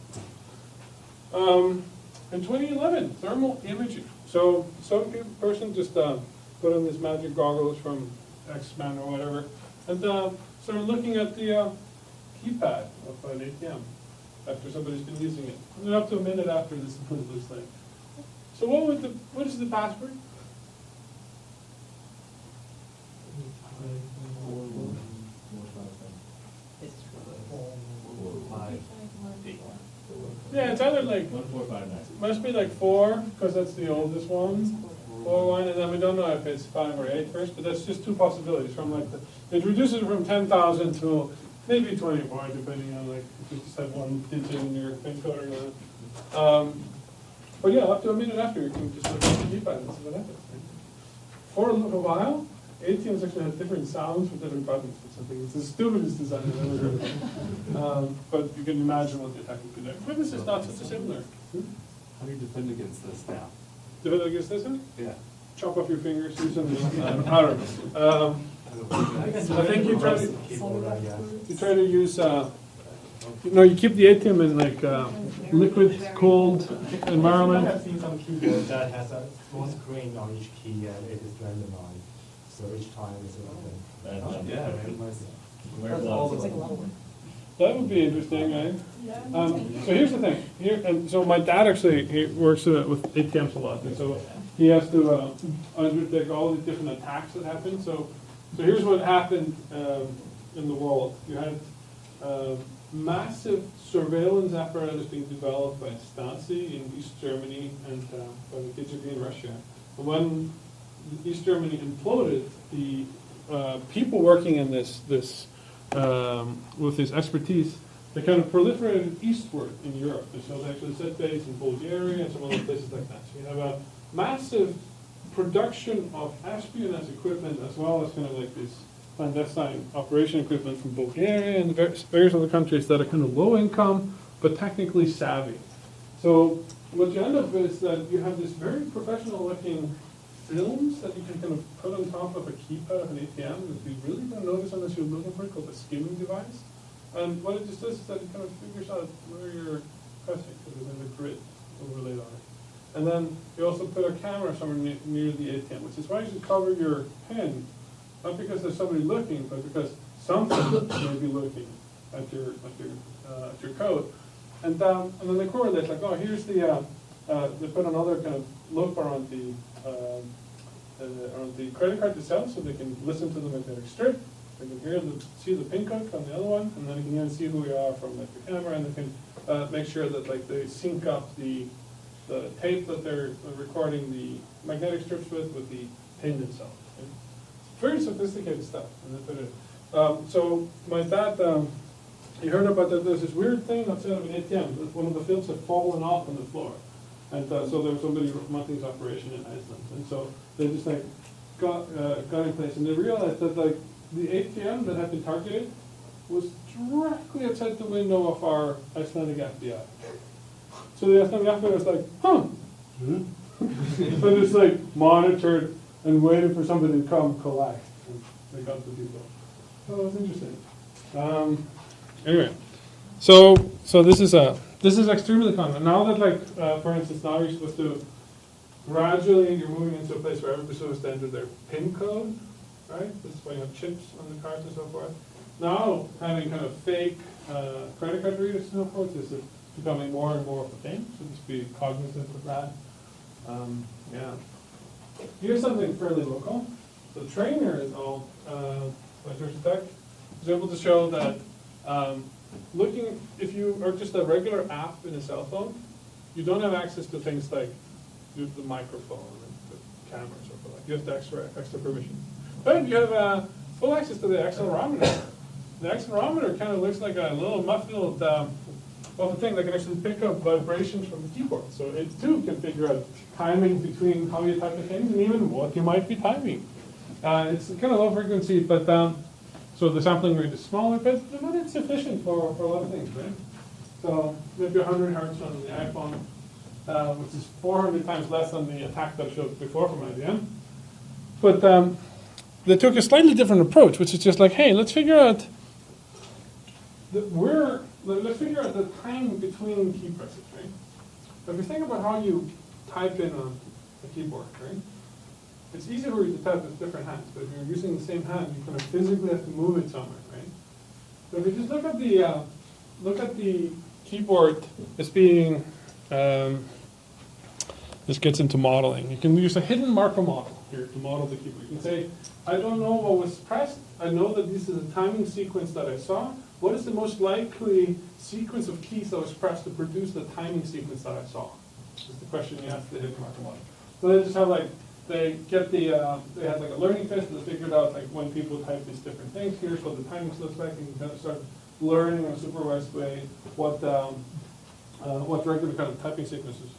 [SPEAKER 1] In 2011, thermal imaging. So some person just put on this magic goggles from X-Men or whatever, and started looking at the keypad of an ATM after somebody's been using it. And then up to a minute after, this is what it looks like. So what is the password? Yeah, it's either like
[SPEAKER 4] 1459.
[SPEAKER 1] must be like 4 because that's the oldest one, or 1, and then we don't know if it's 5 or 8 first. But that's just two possibilities. From like it reduces it from 10,000 to maybe 24, depending on like if you just have one digit in your PIN code or not. But yeah, up to a minute after, you can just look at the keypad and see what happens. Right? For a little while, ATMs actually had different sounds for different buttons or something. It's the stupidest design I've ever heard of. But you can imagine what the attack would be like. But this is not such a similar.
[SPEAKER 5] How do you defend against this now?
[SPEAKER 1] Defend against this one?
[SPEAKER 5] Yeah.
[SPEAKER 1] Chop off your fingers, use something. I don't know. I think you try to use. You keep the ATM in like liquid, cold environment.
[SPEAKER 6] I've seen some keyboard that has a small screen on each key and it is randomized. So each time is a
[SPEAKER 5] Yeah.
[SPEAKER 1] That would be interesting, right? So here's the thing. And so my dad actually he works with ATMs a lot, and so he has to undertake all the different attacks that happen. So here's what happened in the world. You had massive surveillance apparatus being developed by Stasi in East Germany and by the KGB in Russia. And when East Germany imploded, the people working in this with this expertise, they kind of proliferated eastward in Europe. And so they actually set base in Bulgaria and some other places like that. So you have a massive production of espionage equipment as well as kind of like this clandestine operation equipment from Bulgaria and various other countries that are kind of low income but technically savvy. So what you end up with is that you have this very professional looking films that you can kind of put on top of a keypad of an ATM that you really don't notice unless you're looking for it, called a skimming device. And what it just does is that it kind of figures out where you're pressing, because there's a grid overlaid on it. And then you also put a camera somewhere near the ATM, which is why you should cover your pen, not because there's somebody looking, but because something may be looking at your coat. And then they correlate, like, oh, here's the, they put another kind of loop around the credit card itself, so they can listen to the magnetic strip. They can see the pin code from the other one, and then you can even see who we are from like the camera, and they can make sure that like they sync up the tape that they're recording the magnetic strips with the pin itself. Okay? It's very sophisticated stuff. And they put it. So my dad, he heard about that. There's this weird thing outside of an ATM. That one of the films had fallen off on the floor, and so there was somebody mounting this operation in Iceland, and so they just like got in place, and they realized that like the ATM that had been targeted was directly outside the window of our Icelandic FBI. So the Icelandic FBI was like, huh. So just like monitored and waited for somebody to come collect. And they got the people. So it was interesting. Anyway, so this is extremely common. Now that like for instance, now you're supposed to gradually you're moving into a place where everybody's supposed to enter their PIN code, right? This is why you have chips on the cards and so forth. Now having kind of fake credit card readers and so forth is becoming more and more of a thing. So just be cognizant of that. Yeah. Here's something fairly local. The trainer is all Electromagnetic Tech is able to show that if you are just a regular app in a cell phone, you don't have access to things like the microphone and the camera and so forth. You have extra permission. But you have full access to the accelerometer. The accelerometer kind of looks like a little muffled of a thing that can actually pick up vibrations from the keyboard. So it too can figure out timing between how you type the things and even what you might be typing. It's kind of low frequency, but so the sampling rate is smaller, but it's sufficient for a lot of things, right? So maybe 100 hertz on the iPhone, which is 400 times less than the attack that I showed before from IBM. But they took a slightly different approach, which is just like, hey, let's figure out let's figure out the time between key presses, right? So if you think about how you type in on a keyboard, right? It's easier for you to type with different hands, but if you're using the same hand, you kind of physically have to move it somewhere, right? So if you just look at the keyboard as being, this gets into modeling. You can use a hidden marker model here to model the keyboard. You can say, I don't know what was pressed. I know that this is a timing sequence that I saw. What is the most likely sequence of keys that was pressed to produce the timing sequence that I saw? That's the question you ask the hidden marker model. So they just have like, they had like a learning test that figured out like when people type these different things. Here's what the timing looks like, and you kind of start learning in a supervised way what regular kind of typing sequences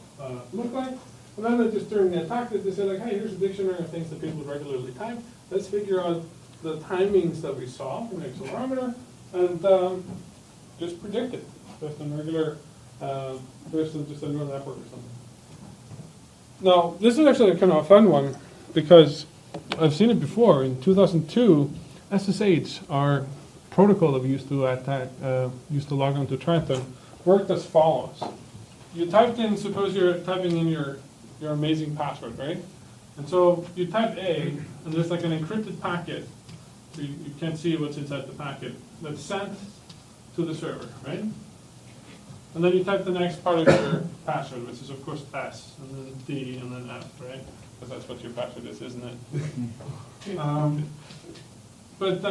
[SPEAKER 1] look like. And then they just during the attack, they said like, hey, here's a dictionary of things that people regularly type. Let's figure out the timings that we saw from the accelerometer and just predict it based on regular, based on just a neural network or something. Now, this is actually kind of a fun one because I've seen it before. In 2002, SSH, our protocol that we used to log on to Triton, worked as follows. You typed in, suppose you're typing in your amazing password, right? And so you type A, and there's like an encrypted packet. So you can't see what's inside the packet. That's sent to the server, right? And then you type the next part of your password, which is of course S, and then D, and then F, right? Because that's what your password is, isn't it? But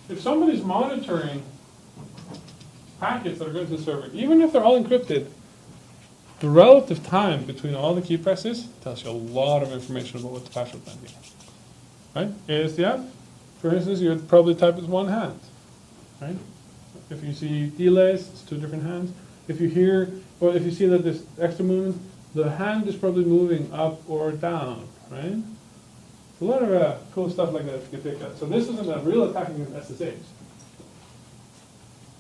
[SPEAKER 1] if somebody's monitoring packets that are going to the server, even if they're all encrypted, the relative time between all the key presses tells you a lot of information about what the password might be. Right? A is the F, for instance, you would probably type with one hand, right? If you see delays, it's two different hands. If you hear, or if you see that there's extra movement, the hand is probably moving up or down, right? A lot of cool stuff like that you can pick up. So this isn't a real attacking of SSH.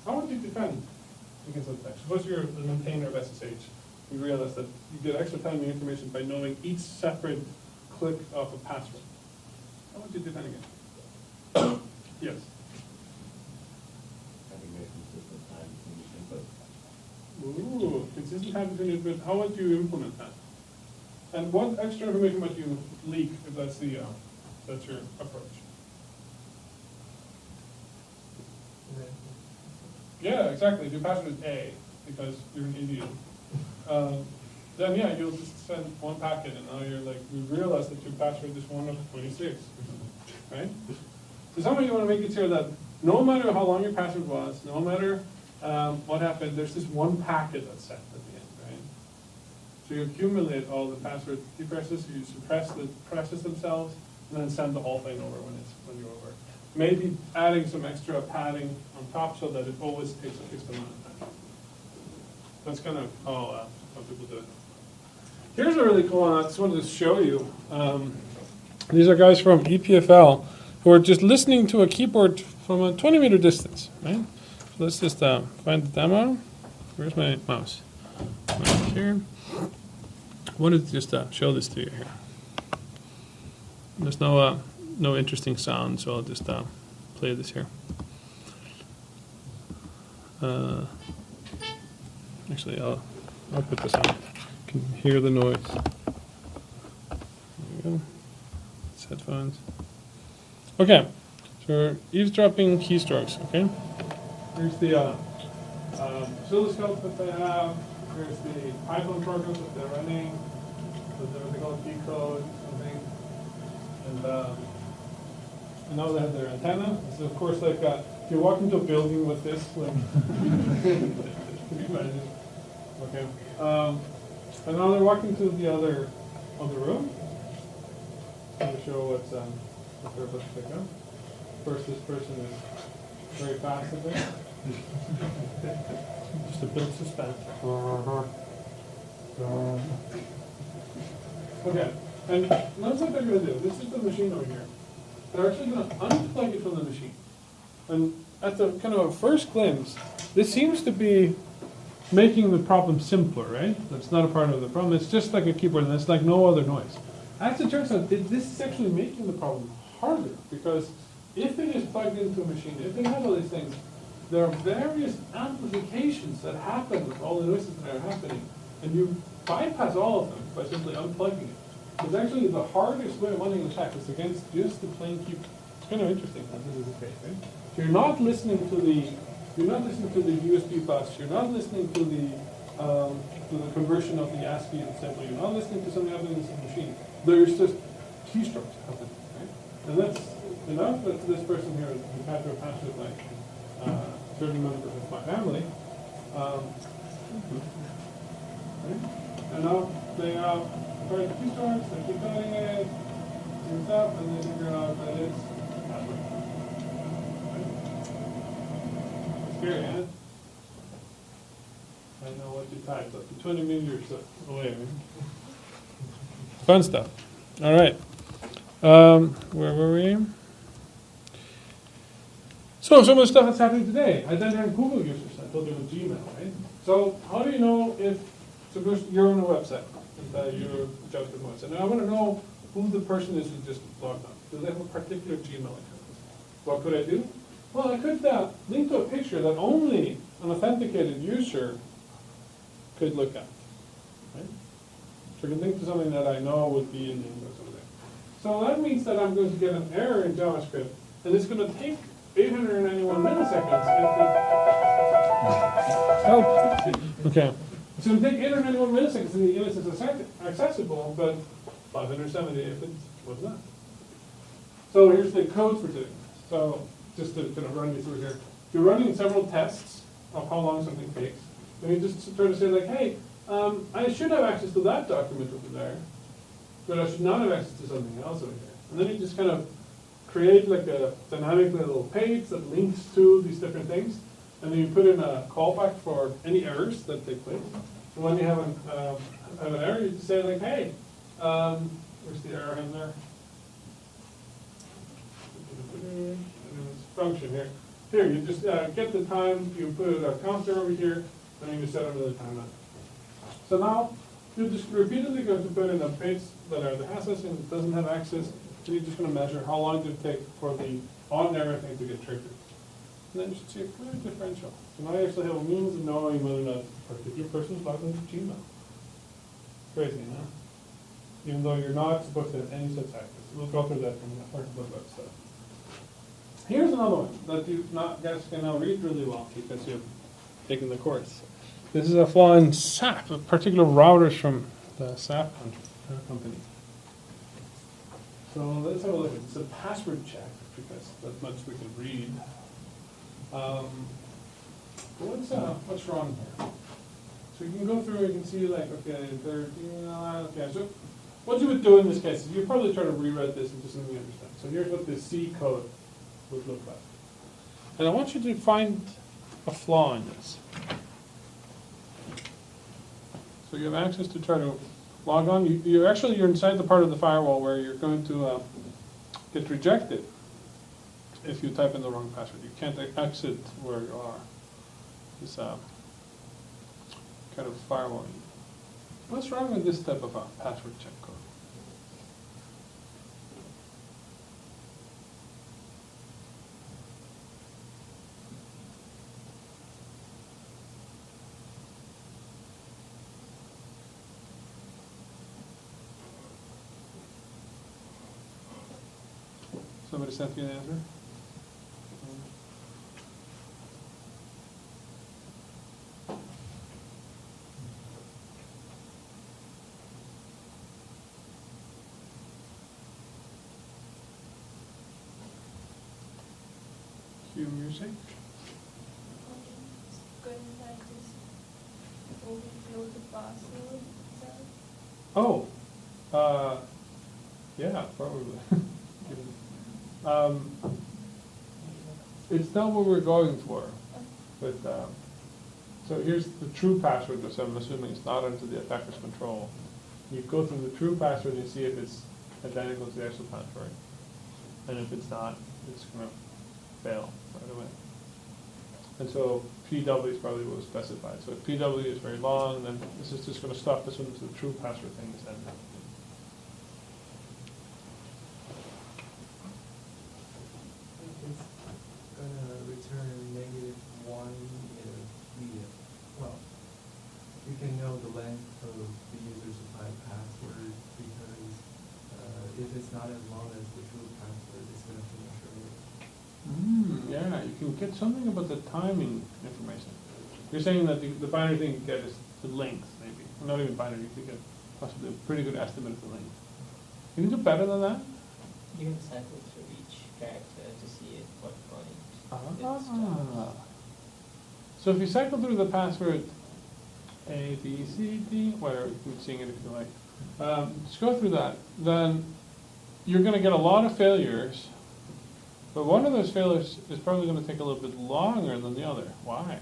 [SPEAKER 1] How would you defend against that? Suppose you're the maintainer of SSH. You realize that you get extra time and information by knowing each separate click of a password. How would you defend against? Yes.
[SPEAKER 4] Having a consistent time between input.
[SPEAKER 1] Ooh, consistent time between input. How would you implement that? And what extra information would you leak if that's that's your approach? Yeah, exactly. If your password is A, because you're an idiot, then yeah, you'll just send one packet, and now you're like, you realize that your password is 1 of 26, right? So somehow you want to make it sure that no matter how long your password was, no matter what happened, there's this one packet that's sent at the end, right? So you accumulate all the password key presses, you suppress the presses themselves, and then send the whole thing over when you're over. Maybe adding some extra padding on top so that it always takes a fixed amount of time. That's kind of how people do it. Here's a really cool one I just wanted to show you. These are guys from EPFL who are just listening to a keyboard from a 20-meter distance, right? So let's just find the demo. Where's my mouse? Right here. I wanted to just show this to you here. There's no interesting sound, so I'll just play this here. Actually, I'll put this on. You can hear the noise. There we go. It's headphones. Okay, so we're eavesdropping keystrokes, okay? Here's the oscilloscope that they have. Here's the Python programs that they're running. So they call it decode something. And now they have their antenna. This is, of course, like if you walk into a building with this, like, can you imagine? Okay. And now they're walking to the other room. I'm going to show what they're about to pick up. First, this person is very fast at this. Just to build suspense. Okay. And notice what they're going to do. This is the machine over here. They're actually going to unplug it from the machine. And at the kind of a first glimpse, this seems to be making the problem simpler, right? That's not a part of the problem. It's just like a keyboard, and it's like no other noise. As it turns out, this is actually making the problem harder, because if it is plugged into a machine, if it has all these things, there are various amplifications that happen with all the noises that are happening, and you bypass all of them by simply unplugging it. It's actually the hardest way of running an attack is against just the plain keyboard. It's kind of interesting that this is the case, right? So you're not listening to the USB bus. You're not listening to the conversion of the ASCII assembly. You're not listening to something happening in this machine. There's just keystrokes happening, right? And that's enough that this person here who had to pass with like certain members of my family. Right? And now they try the keystrokes, they keep coding it, it's up, and they figure out that it's password. Scary, huh? I know what you typed up to 20 meters away. Right? Fun stuff. All right. Where were we? So some of the stuff that's happening today. Identifying Google users. I told you with Gmail, right? So how do you know if suppose you're on a website and you're a JavaScript website? Now I want to know who the person is who just logged on. Do they have a particular Gmail account? What could I do? Well, I could link to a picture that only an authenticated user could look at. Right? So I can link to something that I know would be in the inbox over there. So that means that I'm going to get an error in JavaScript, and it's going to take 891 milliseconds. Okay. It's going to take 891 milliseconds and the image is accessible, but 570 if it was not. So here's the code for doing this. So just to kind of run you through here. If you're running several tests of how long something takes, then you just try to say like, hey, I should have access to that document over there, but I should not have access to something else over here. And then you just kind of create like a dynamic little page that links to these different things, and then you put in a callback for any errors that take place. So when you have an error, you just say like, hey, where's the error in there? Function here. Here, you just get the time, you put a counter over here, and then you set another time limit. So now, you're just repeatedly going to put in a page that either has access and doesn't have access, and you're just going to measure how long did it take for the on error thing to get triggered. And then you should see a clear differential. So now you actually have a means of knowing whether or not a particular person is logged into Gmail. Crazy, huh? Even though you're not supposed to have any such access. We'll go through that when we talk about stuff. Here's another one that you guys can now read really well because you've taken the course. This is a flaw in SAP, a particular routers from the SAP company. So let's have a look. It's a password check because that much we can read. What's wrong here? So you can go through and you can see like, okay, okay. So what you would do in this case is you probably try to rewrite this into something you understand. So here's what the C code would look like. And I want you to find a flaw in this. So you have access to try to log on. You're inside the part of the firewall where you're going to get rejected if you type in the wrong password. You can't exit where you are. It's kind of firewall. What's wrong with this type of a password check code? Somebody sent you an answer? Cue music.
[SPEAKER 3] Couldn't I just overflow the password?
[SPEAKER 1] Oh, yeah, probably. It's not what we're going for, but so here's the true password, which I'm assuming is not under the attacker's control. You go through the true password and see if it's identical to the actual password, and if it's not, it's going to fail right away. And so PW is probably what was specified. So if PW is very long, then this is just going to stop as soon as the true password thing is ended.
[SPEAKER 7] Return -1 you can know the length of the user-supplied password because if it's not as long as the true password, it's going to finish early.
[SPEAKER 1] Yeah, you can get something about the timing information. You're saying that the binary thing you get is the length, maybe. Not even binary, you can get possibly a pretty good estimate of the length. You can do better than that?
[SPEAKER 8] You can cycle through each character to see at what point it
[SPEAKER 1] Ah.
[SPEAKER 8] stops.
[SPEAKER 1] So if you cycle through the password A, B, C, D, whatever, you can sing it if you like. Just go through that. Then you're going to get a lot of failures, but one of those failures is probably going to take a little bit longer than the other. Why?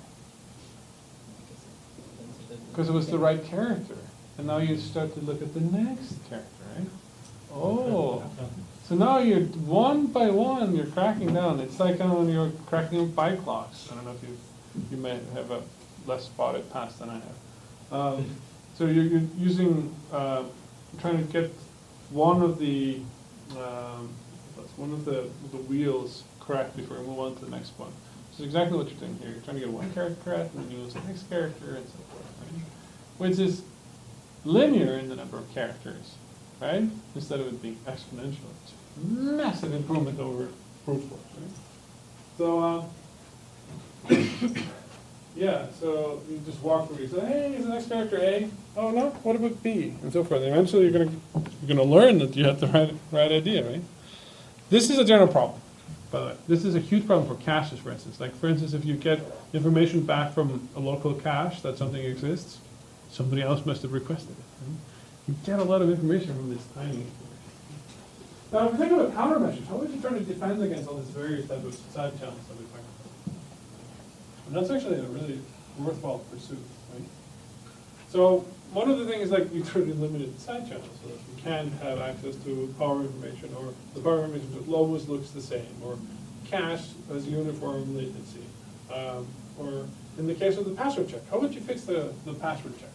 [SPEAKER 1] Because it was the right character. And now you start to look at the next character, right? Oh. So now you're one by one, you're cracking down. It's like when you're cracking bike locks. I don't know if you may have a less spotted past than I have. So you're using, trying to get one of the wheels correct before you move on to the next one. So it's exactly what you're doing here. You're trying to get one character correct, and then you use the next character, and so forth, right? Which is linear in the number of characters, right? Instead of it being exponential. It's a massive improvement over brute force, right? So, yeah, so you just walk through, you say, hey, is the next character A? Oh, no, what about B? And so forth. And eventually you're gonna learn that you have the right idea, right? This is a general problem, by the way. This is a huge problem for caches, for instance. Like, for instance, if you get information back from a local cache that something exists, somebody else must have requested it. Right? You get a lot of information from this tiny information. Now, if we think about countermeasures, how would you try to defend against all these various types of side channels that we talked about? And that's actually a really worthwhile pursuit, right? So one of the things, like, we try to limit the side channels so that we can't have access to power information, or the power information always looks the same, or cache has uniform latency. Or in the case of the password check, how would you fix the password check?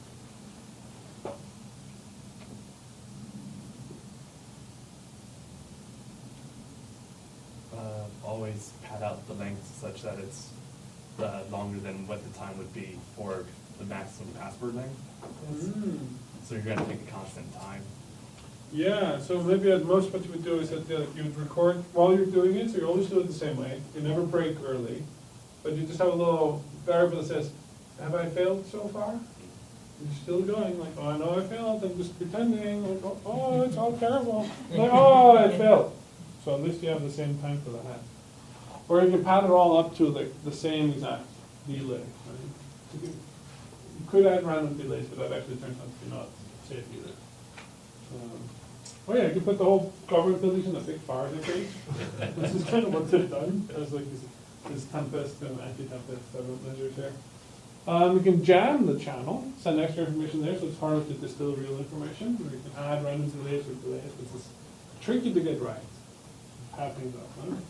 [SPEAKER 5] Always pad out the length such that it's longer than what the time would be for the maximum password length. So you're gonna pick a constant time.
[SPEAKER 1] Yeah, so maybe at most what you would do is that you would record while you're doing it, so you always do it the same way. You never break early, but you just have a little variable that says, have I failed so far? And you're still going, like, oh, I know I failed, I'm just pretending, like, oh, it's all terrible. Like, oh, I failed. So at least you have the same time for that. Or you can pad it all up to like the same exact delay, right? You could add random delays, but that actually turns out to be not safe either. Oh yeah, you can put the whole government buildings in a big fire page. This is kind of what they've done. There's like this tempest and anti-tempest measures here. You can jam the channel, send extra information there, so it's harder to distill real information. Or you can add random delays or delays, which is tricky to get right. Happening though, right?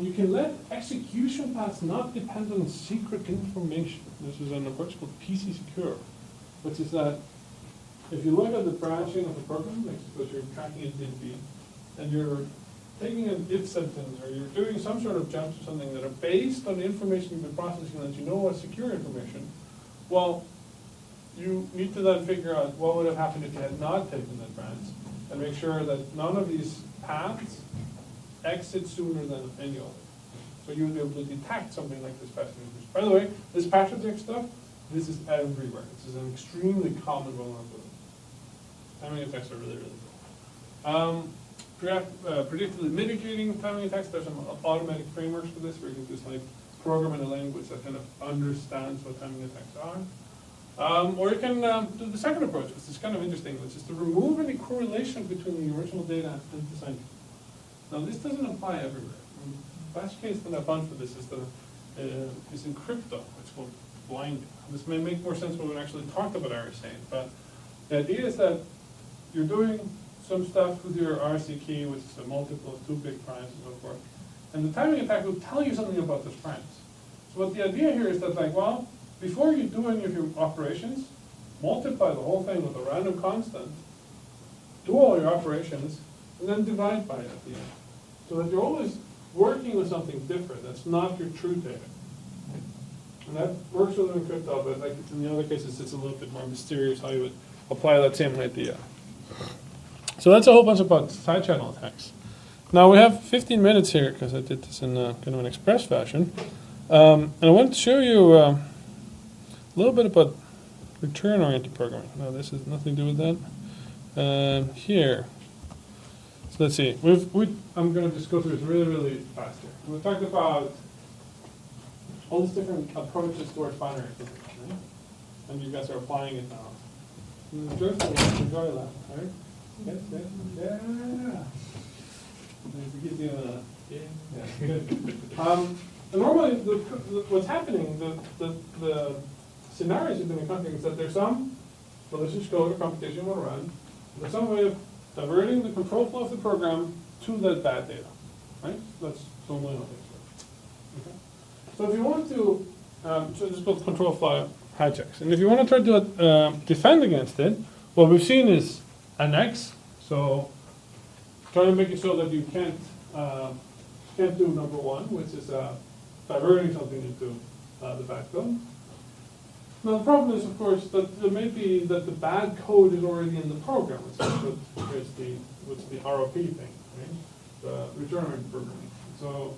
[SPEAKER 1] You can let execution paths not depend on secret information. This is an approach called PC Secure, which is that if you look at the branching of a program, like suppose you're tracking a DB, and you're taking an if sentence, or you're doing some sort of jumps or something that are based on the information you've been processing that you know is secure information, well, you need to then figure out what would have happened if you had not taken that branch, and make sure that none of these paths exit sooner than any other. So you would be able to detect something like this password. By the way, this password check stuff, this is everywhere. This is an extremely common vulnerability. Timing attacks are really, really good. Predictably mitigating timing attacks, there's some automatic frameworks for this, where you can just like program in a language that kind of understands what timing attacks are. Or you can do the second approach, which is kind of interesting, which is to remove any correlation between the original data and the signed. Now, this doesn't apply everywhere. The best case that I've found for this is in crypto. It's called blinding. This may make more sense when we actually talk about RSA, but the idea is that you're doing some stuff with your RSA key, which is a multiple of 2 big primes and so forth, and the timing attack will tell you something about those primes. So what the idea here is that, like, well, before you do any of your operations, multiply the whole thing with a random constant, do all your operations, and then divide by it at the end. So that you're always working with something different. That's not your true data. And that works with in crypto, but like in the other cases, it's a little bit more mysterious how you would apply that same idea. So that's a whole bunch about side channel attacks. Now we have 15 minutes here, because I did this in kind of an express fashion. And I want to show you a little bit about return-oriented programming. Now this has nothing to do with that. Here. So let's see. I'm going to just go through this really, really fast here. We've talked about all these different approaches towards binary physics, right? And you guys are applying it now. Enjoy that, right? Yes, yes, yeah. Yeah, good. And normally, what's happening, the scenarios you've been encountering is that there's some malicious code or computation you want to run. There's some way of diverting the control flow of the program to that bad data, right? That's normally how things work. Okay. So if you want to, so this is called control flow hijacks. And if you want to try to defend against it, what we've seen is an X. So try to make it so that you can't do number one, which is diverting something into the bad code. Now the problem is, of course, that there may be that the bad code is already in the program. It's the ROP thing, right? The return-oriented programming. So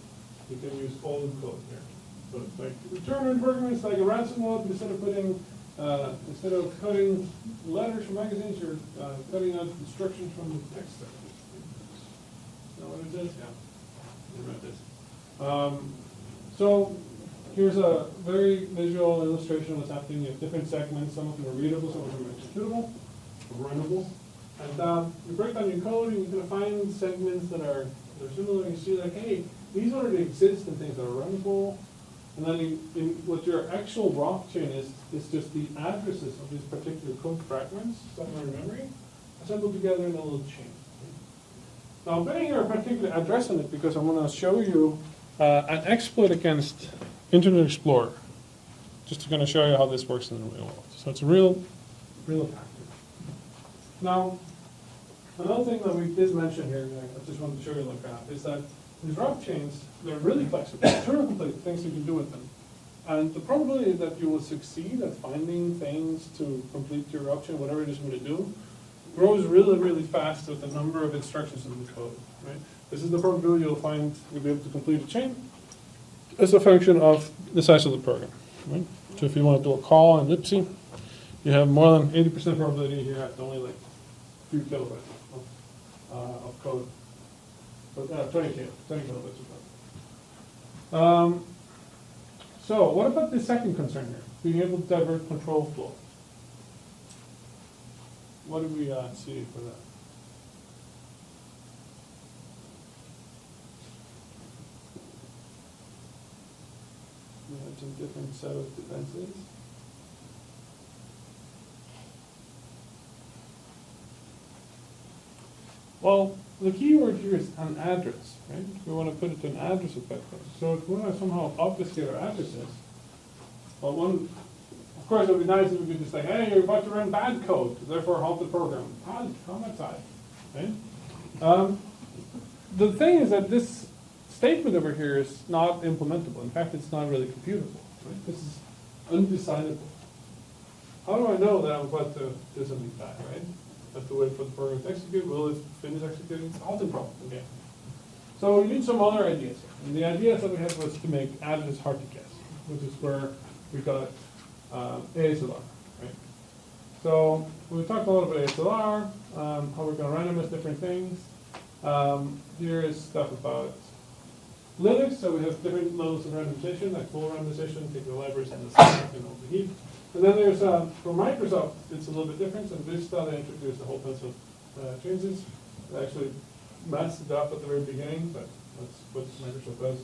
[SPEAKER 1] you can use old code here. So it's like return-oriented programming is like a ransom note. Instead of cutting letters from magazines, you're cutting out instructions from the text set. Is that what it is? Yeah. You read this. So here's a very visual illustration of what's happening. You have different segments. Some of them are readable, some of them are executable, or runnable. And you break down your code, and you're going to find segments that are similar. You see like, hey, these already exist in things that are runnable. And then what your actual blockchain is just the addresses of these particular code fragments somewhere in memory, assembled together in a little chain. Now I'm putting here a particular address on it because I'm going to show you an exploit against Internet Explorer. Just to kind of show you how this works in the real world. So it's a real attack. Now, another thing that we did mention here, I just wanted to show you the graph, is that these rough chains, they're really flexible. There are complete things you can do with them. And the probability that you will succeed at finding things to complete your rough chain, whatever it is you're going to do, grows really, really fast with the number of instructions in the code. Right? This is the probability you'll be able to complete a chain as a function of the size of the program. Right? So if you want to do a call in libc, you have more than 80% probability here at only like a few kilobytes of code. But 20 kilobytes of code. So what about the second concern here? Being able to divert control flow. What do we see for that? We have some different set of defenses. Well, the key word here is an address, right? We want to put it to an address effector. So if we want to somehow obfuscate our addresses, well, of course, it would be nice if we could just say, hey, you're about to run bad code, therefore halt the program. How much side, right? The thing is that this statement over here is not implementable. In fact, it's not really computable. Right? This is undecidable. How do I know that I'm about to do something bad, right? I have to wait for the program to execute. Will it finish executing? It's a halting problem again. So we need some other ideas here. And the ideas that we had was to make addresses hard to guess, which is where we got ASLR, right? So we talked a lot about ASLR, how we're going to randomize different things. Here is stuff about Linux, so we have different levels of randomization, like full randomization, take the libraries and the stack and all the heap. And then there's, for Microsoft, it's a little bit different. So Vista, they introduced a whole bunch of changes. They actually messed it up at the very beginning, but that's what Microsoft does.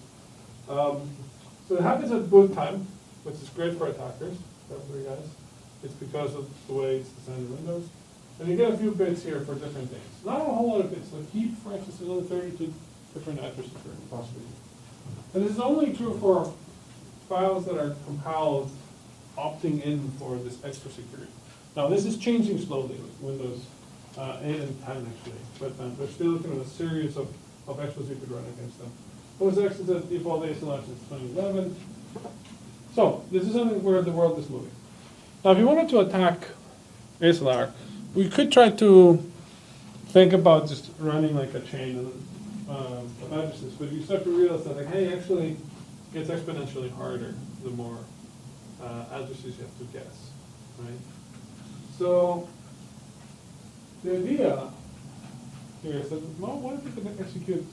[SPEAKER 1] So it happens at boot time, which is great for attackers, for you guys. It's because of the way it's designed in Windows. And you get a few bits here for different things. Not a whole lot of bits. Like heap, for instance, is only 32 different addresses for possibly. And this is only true for files that are compiled opting in for this extra security. Now this is changing slowly with Windows 8 and 10 actually, but they're still looking at a series of exploits you could run against them. OS X is at default ASLR since 2011. So this is something where the world is moving. Now if you wanted to attack ASLR, we could try to think about just running like a chain of addresses, but you start to realize that like, hey, actually it gets exponentially harder the more addresses you have to guess, right? So the idea here is that, well, what if we could execute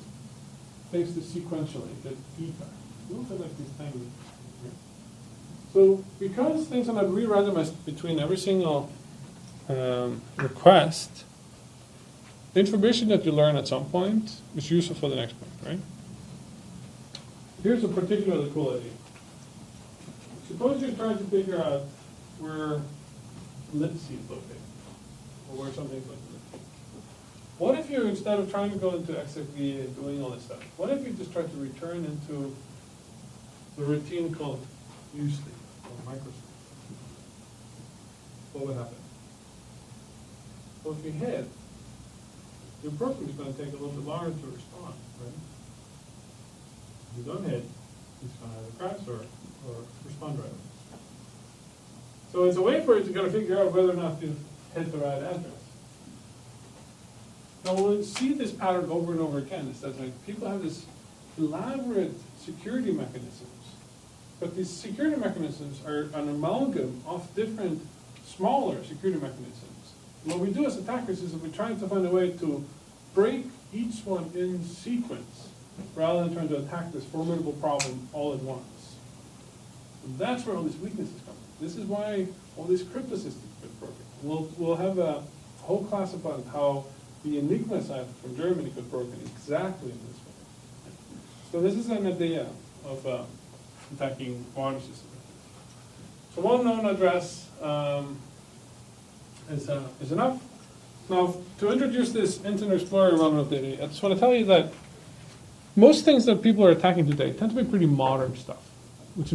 [SPEAKER 1] things sequentially, get feedback? We also like these tiny. Right? So because things are not re-randomized between every single request, the information that you learn at some point is useful for the next point, right? Here's a particularly cool idea. Suppose you're trying to figure out where libc is located, or where something's located. What if you, instead of trying to go into XFV and doing all this stuff, what if you just try to return into the routine called useLeave or Microsoft? What would happen? Well, if you hit, your program is going to take a little bit longer to respond, right? If you don't hit, it's going to either crash or respond right away. So it's a way for it to kind of figure out whether or not you've hit the right address. Now we'll see this pattern over and over again. It's that like people have this elaborate security mechanisms, but these security mechanisms are an amalgam of different smaller security mechanisms. What we do as attackers is that we're trying to find a way to break each one in sequence rather than trying to attack this formidable problem all at once. And that's where all these weaknesses come. This is why all these crypto systems get broken. We'll have a a whole class about how the Enigma cipher from Germany got broken exactly in this way. So this is an idea of attacking water systems. So one known address is enough. Now, to introduce this Internet Explorer vulnerability, I just want to tell you that most things that people are attacking today tend to be pretty modern stuff, which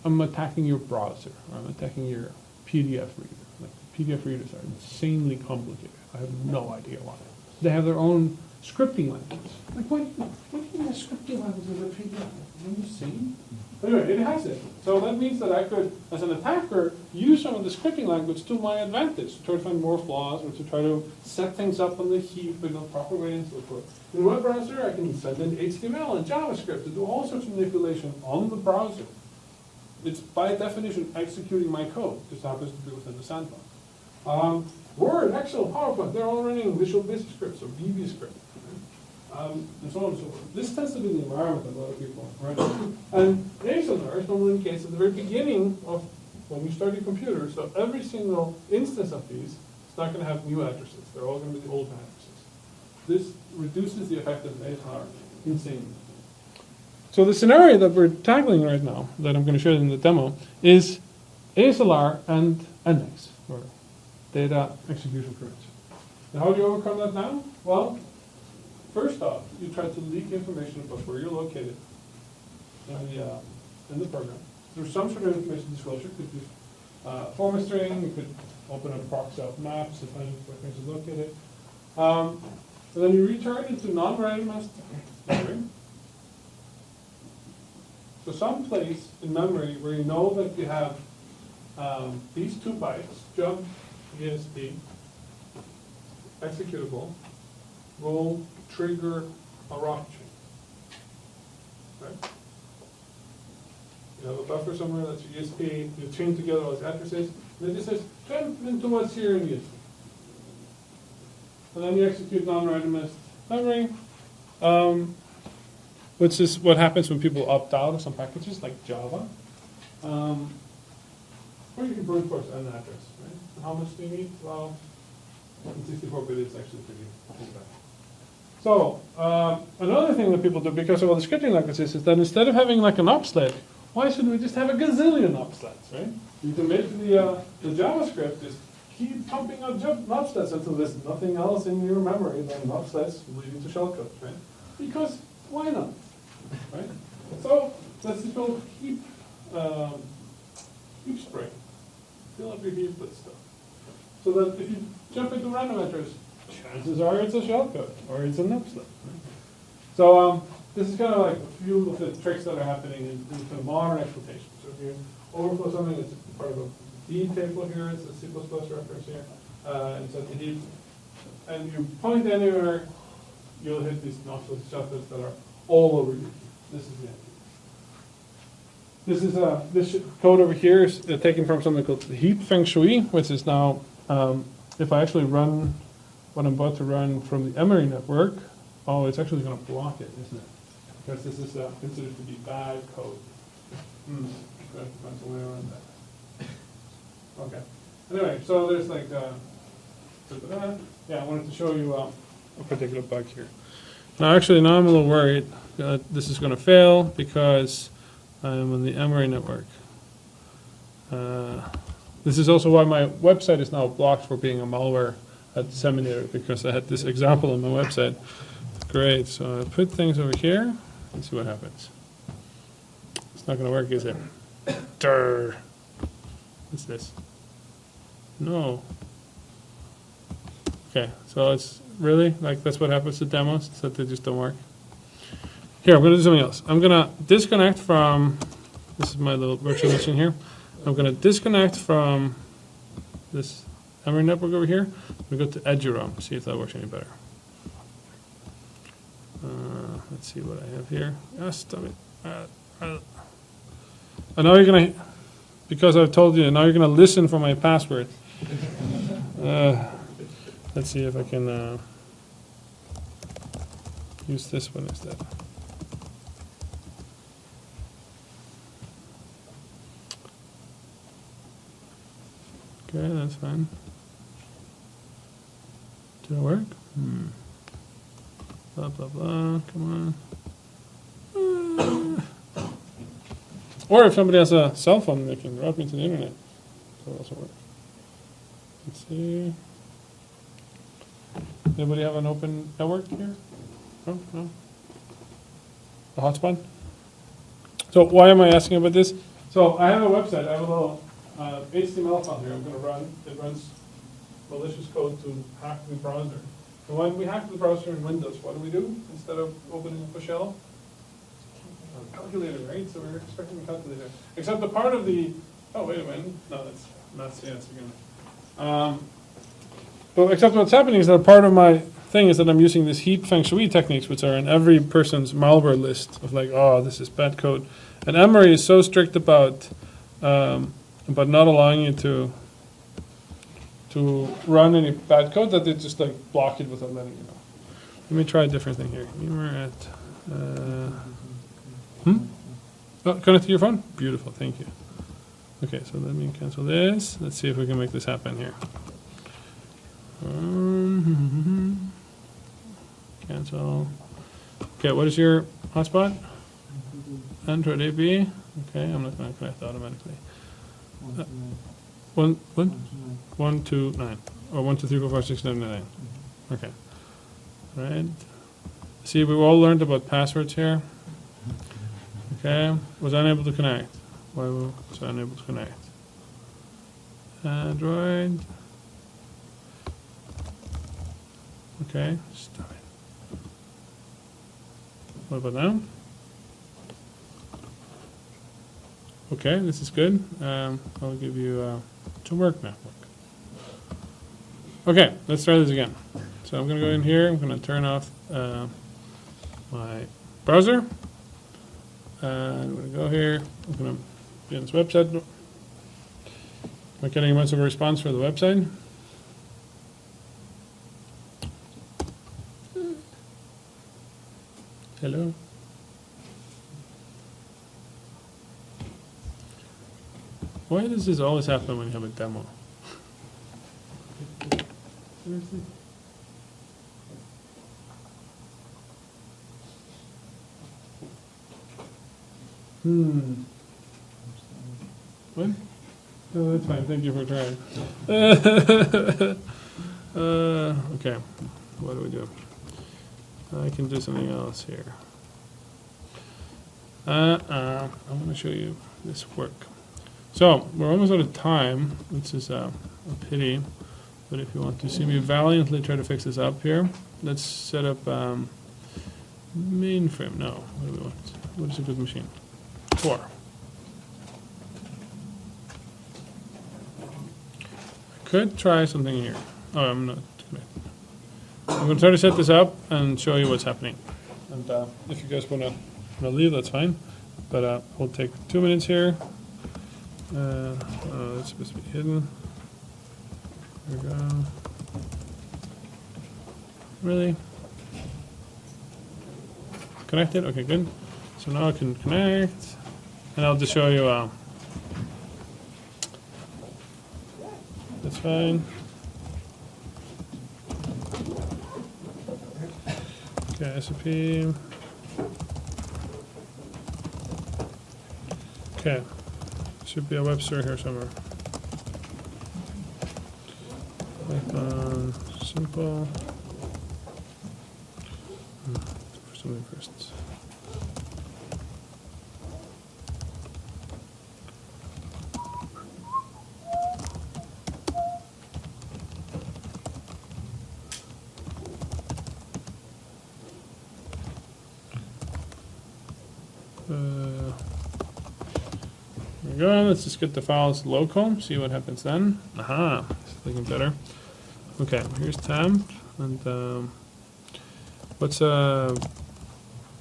[SPEAKER 1] I'm attacking your browser, or I'm attacking your PDF reader. Like, PDF readers are insanely complicated. I have no idea why. They have their own scripting language. Like, what do you mean a scripting language is a PDF? Have you seen? Anyway, it has it. So that means that I could, as an attacker, use some of the scripting language to my advantage, to try to find more flaws, or to try to set things up on the heap in a proper way and so forth. In a web browser, I can send in HTML and JavaScript to do all sorts of manipulation on the browser. It's by definition executing my code. This happens to be within the sandbox. Word, Excel, PowerPoint, they're all running Visual Basic scripts or VB script. And so on and so forth. This tends to be the environment that a lot of people are running. And ASLR is normally the case at the very beginning of when you start your computer. So every single instance of these is not going to have new addresses. They're all going to be the old addresses. This reduces the effect of ASLR insanely. So the scenario that we're tackling right now, that I'm going to show you in the demo, is ASLR and NX, or data execution prevention. And how do you overcome that now? Well, first off, you try to leak information about where you're located in the program. There's some sort of information disclosure. You could use format string. You could open up proxy of maps to find where things are located. And then you return it to non-randomized memory. So some place in memory where you know that you have these 2 bytes, jump, ESP, executable, will trigger a rock chain. Right? You have a buffer somewhere that's your ESP, you chain together all these addresses, and it just says, jump into what's here in ESP. And then you execute non-randomized memory, which is what happens when people opt out of some packages like Java. Or you can brute force an address, right? And how much do you need? Well, in 64-bit it's actually pretty bad. So, another thing that people do because of all the scripting like this is that instead of having like an opslet, why should we just have a gazillion opslets, right? You can make the JavaScript just keep pumping out opslets until there's nothing else in your memory than opslets leading to shellcode, right? Because why not, right? So let's just build heap spray. Fill up your heap with stuff. So that if you jump into random address, chances are it's a shellcode or it's an upslip. Right? So this is kind of like a few of the tricks that are happening in the modern exploitation. So if you overflow something, it's part of a D table here, it's a C++ reference here, and so the heap, and you point anywhere, you'll hit these noxious shellcodes that are all over you. This is it. This is this code over here is taken from something called the heap feng shui, which is now, if I actually run what I'm about to run from the Emory network, oh, it's actually going to block it, isn't it? Because this is considered to be bad code. Good, that's the way around that. Okay. Anyway, so there's like, yeah, I wanted to show you a particular bug here. Now, actually, now I'm a little worried that this is going to fail because I'm on the Emory network. This is also why my website is now blocked for being a malware disseminator, because I had this example on my website. Great, so I put things over here and see what happens. It's not going to work, is it? Durr. What's this? No. Okay, so it's really, like, that's what happens to demos, is that they just don't work. Here, I'm going to do something else. I'm going to disconnect from, this is my little virtual machine here. I'm going to disconnect from this Emory network over here. I'm going to go to Eduroam, see if that works any better. Let's see what I have here. Yes, damn it. And now you're going to, because I've told you, now you're going to listen for my password. Let's see if I can use this one instead. Okay, that's fine. Did it work? Blah, blah, blah, come on. Or if somebody has a cell phone, they can route me to the internet. That also works. Let's see. Anybody have an open network here? No? No? A hotspot? So why am I asking about this? So I have a website, I have a little HTML file here I'm going to run. It runs malicious code to hack the browser. And when we hack the browser in Windows, what do? Instead of opening up a shell? A calculator, right? So we're expecting a calculator. Except the part of the, oh, wait a minute. No, that's not CS again. But except what's happening is that part of my thing is that I'm using these heap feng shui techniques, which are in every person's malware list of like, oh, this is bad code. And Emory is so strict about not allowing you to run any bad code that they just like block it without letting you know. Let me try a different thing here. Ymir at oh, connect to your phone? Beautiful, thank you. Okay, so let me cancel this. Let's see if we can make this happen here. Cancel. Okay, what is your hotspot? Android AB. Okay, I'm not going to connect automatically. 129 or 1 2 3 4 5 6 7 8 9. Okay. All right. See, we all learned about passwords here. Okay. Was unable to connect. Why was I unable to connect? Android. Okay. Stop it. What about now? Okay, this is good. I'll give you to work now. Okay, let's try this again. So I'm going to go in here. I'm going to turn off my browser. I'm going to go here. I'm going to be on this website. Am I getting much of a response for the website? Hello? Why does this always happen when you have a demo? Seriously? What? No, that's fine. Thank you for trying. Okay. What do we do? I can do something else here. I'm going to show you this work. So, we're almost out of time, which is a pity, but if you want to see me valiantly try to fix this up here, let's set up mainframe. No, what do we want? What is a good machine? 4. I could try something here. Oh, I'm not connected. I'm going to try to set this up and show you what's happening. And if you guys want to leave, that's fine. But we'll take 2 minutes here. That's supposed to be hidden. There we go. Really? Connected? Okay, good. So now I can connect. And I'll just show you. That's fine. Okay, SCP. Okay. Should be a web server here somewhere. Python, simple. For something first. There we go. Let's just get the files local, see what happens then. Aha, it's looking better. Okay, here's temp, and what's a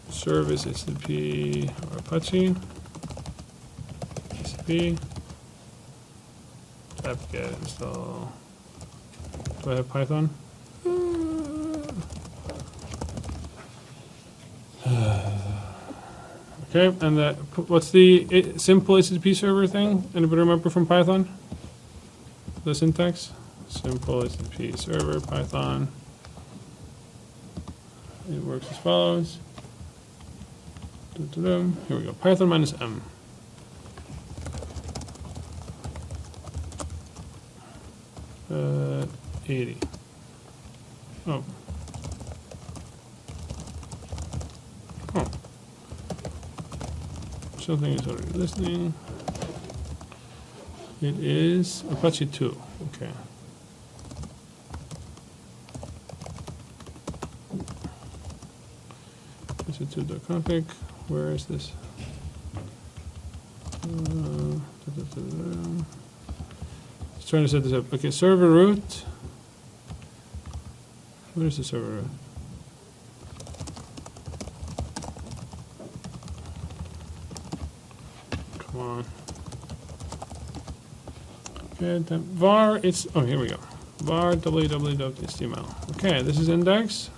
[SPEAKER 1] service HTTP or Apache? TCP. apt-get install. Do I have Python? Okay, and what's the simple HTTP server thing? Anybody remember from Python? The syntax? Simple HTTP server, Python. it works as follows. Here we go, Python minus m. Uh, 80. Oh. Oh. Something is already listening. It is Apache 2, okay. Apache 2.config, where is this? Just trying to set this up. Okay, server root. Where's the server root? Come on. Okay, then var, it's, oh, here we go. Var www.html. Okay, this is index.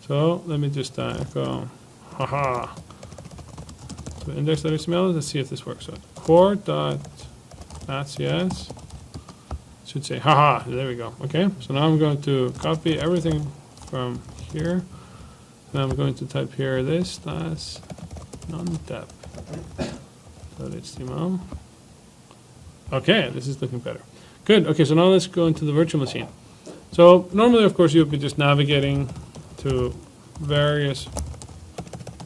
[SPEAKER 1] So let me just echo. So index.html, let's see if this works. So core.cs should say there we go. Okay, so now I'm going to copy everything from here. And I'm going to type here this slash non-dep.html. Okay, this is looking better. Good, okay, so now let's go into the virtual machine. So normally, of course, you'll be just navigating to various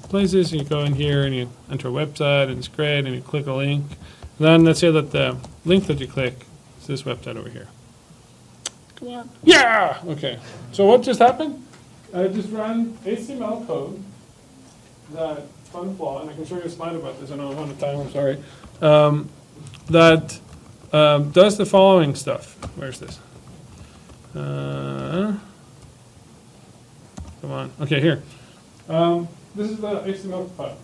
[SPEAKER 1] places. You go in here and you enter a website and it's great, and you click a link. Then let's say that the link that you click is this website over here. Come on. Yeah! Okay, so what just happened? I just ran HTML code that found a flaw, and I can show you a slide about this. I know I'm out of time, I'm sorry. That does the following stuff. Where's this? Come on. Okay, here. This is the HTML file.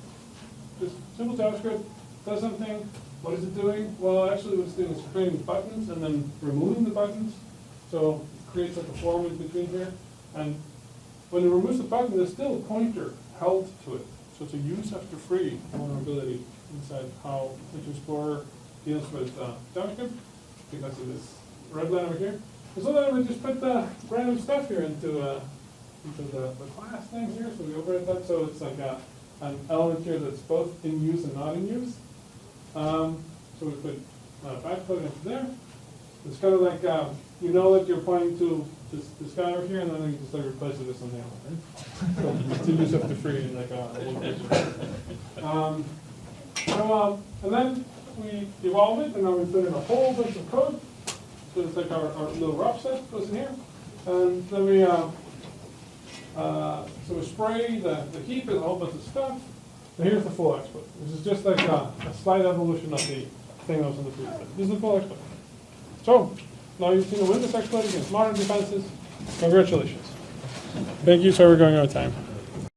[SPEAKER 1] Just simple JavaScript does something. What is it doing? Well, actually, what it's doing is creating buttons and then removing the buttons. So it creates like a form in between here. And when it removes the button, there's still a pointer held to it. So it's a use after free vulnerability inside how Internet Explorer deals with JavaScript because of this red line over here. And so then we just put the random stuff here into the class thing here. So we override that. So it's like an element here that's both in use and not in use. So we put backcode into there. It's kind of like, you know that you're pointing to this guy over here, and then you just like replace it with something else, right? So it's in use up to free in like a location. And then we evolve it, and then we put in a whole bunch of code. So it's like our little rough set goes in here. And then we, so we spray the heap with a whole bunch of stuff. And here's the full exploit. This is just like a slight evolution of the thing that was in the previous. This is the full exploit. So, now you've seen a Windows exploit against modern defenses. Congratulations. Thank you, sorry we're going out of time.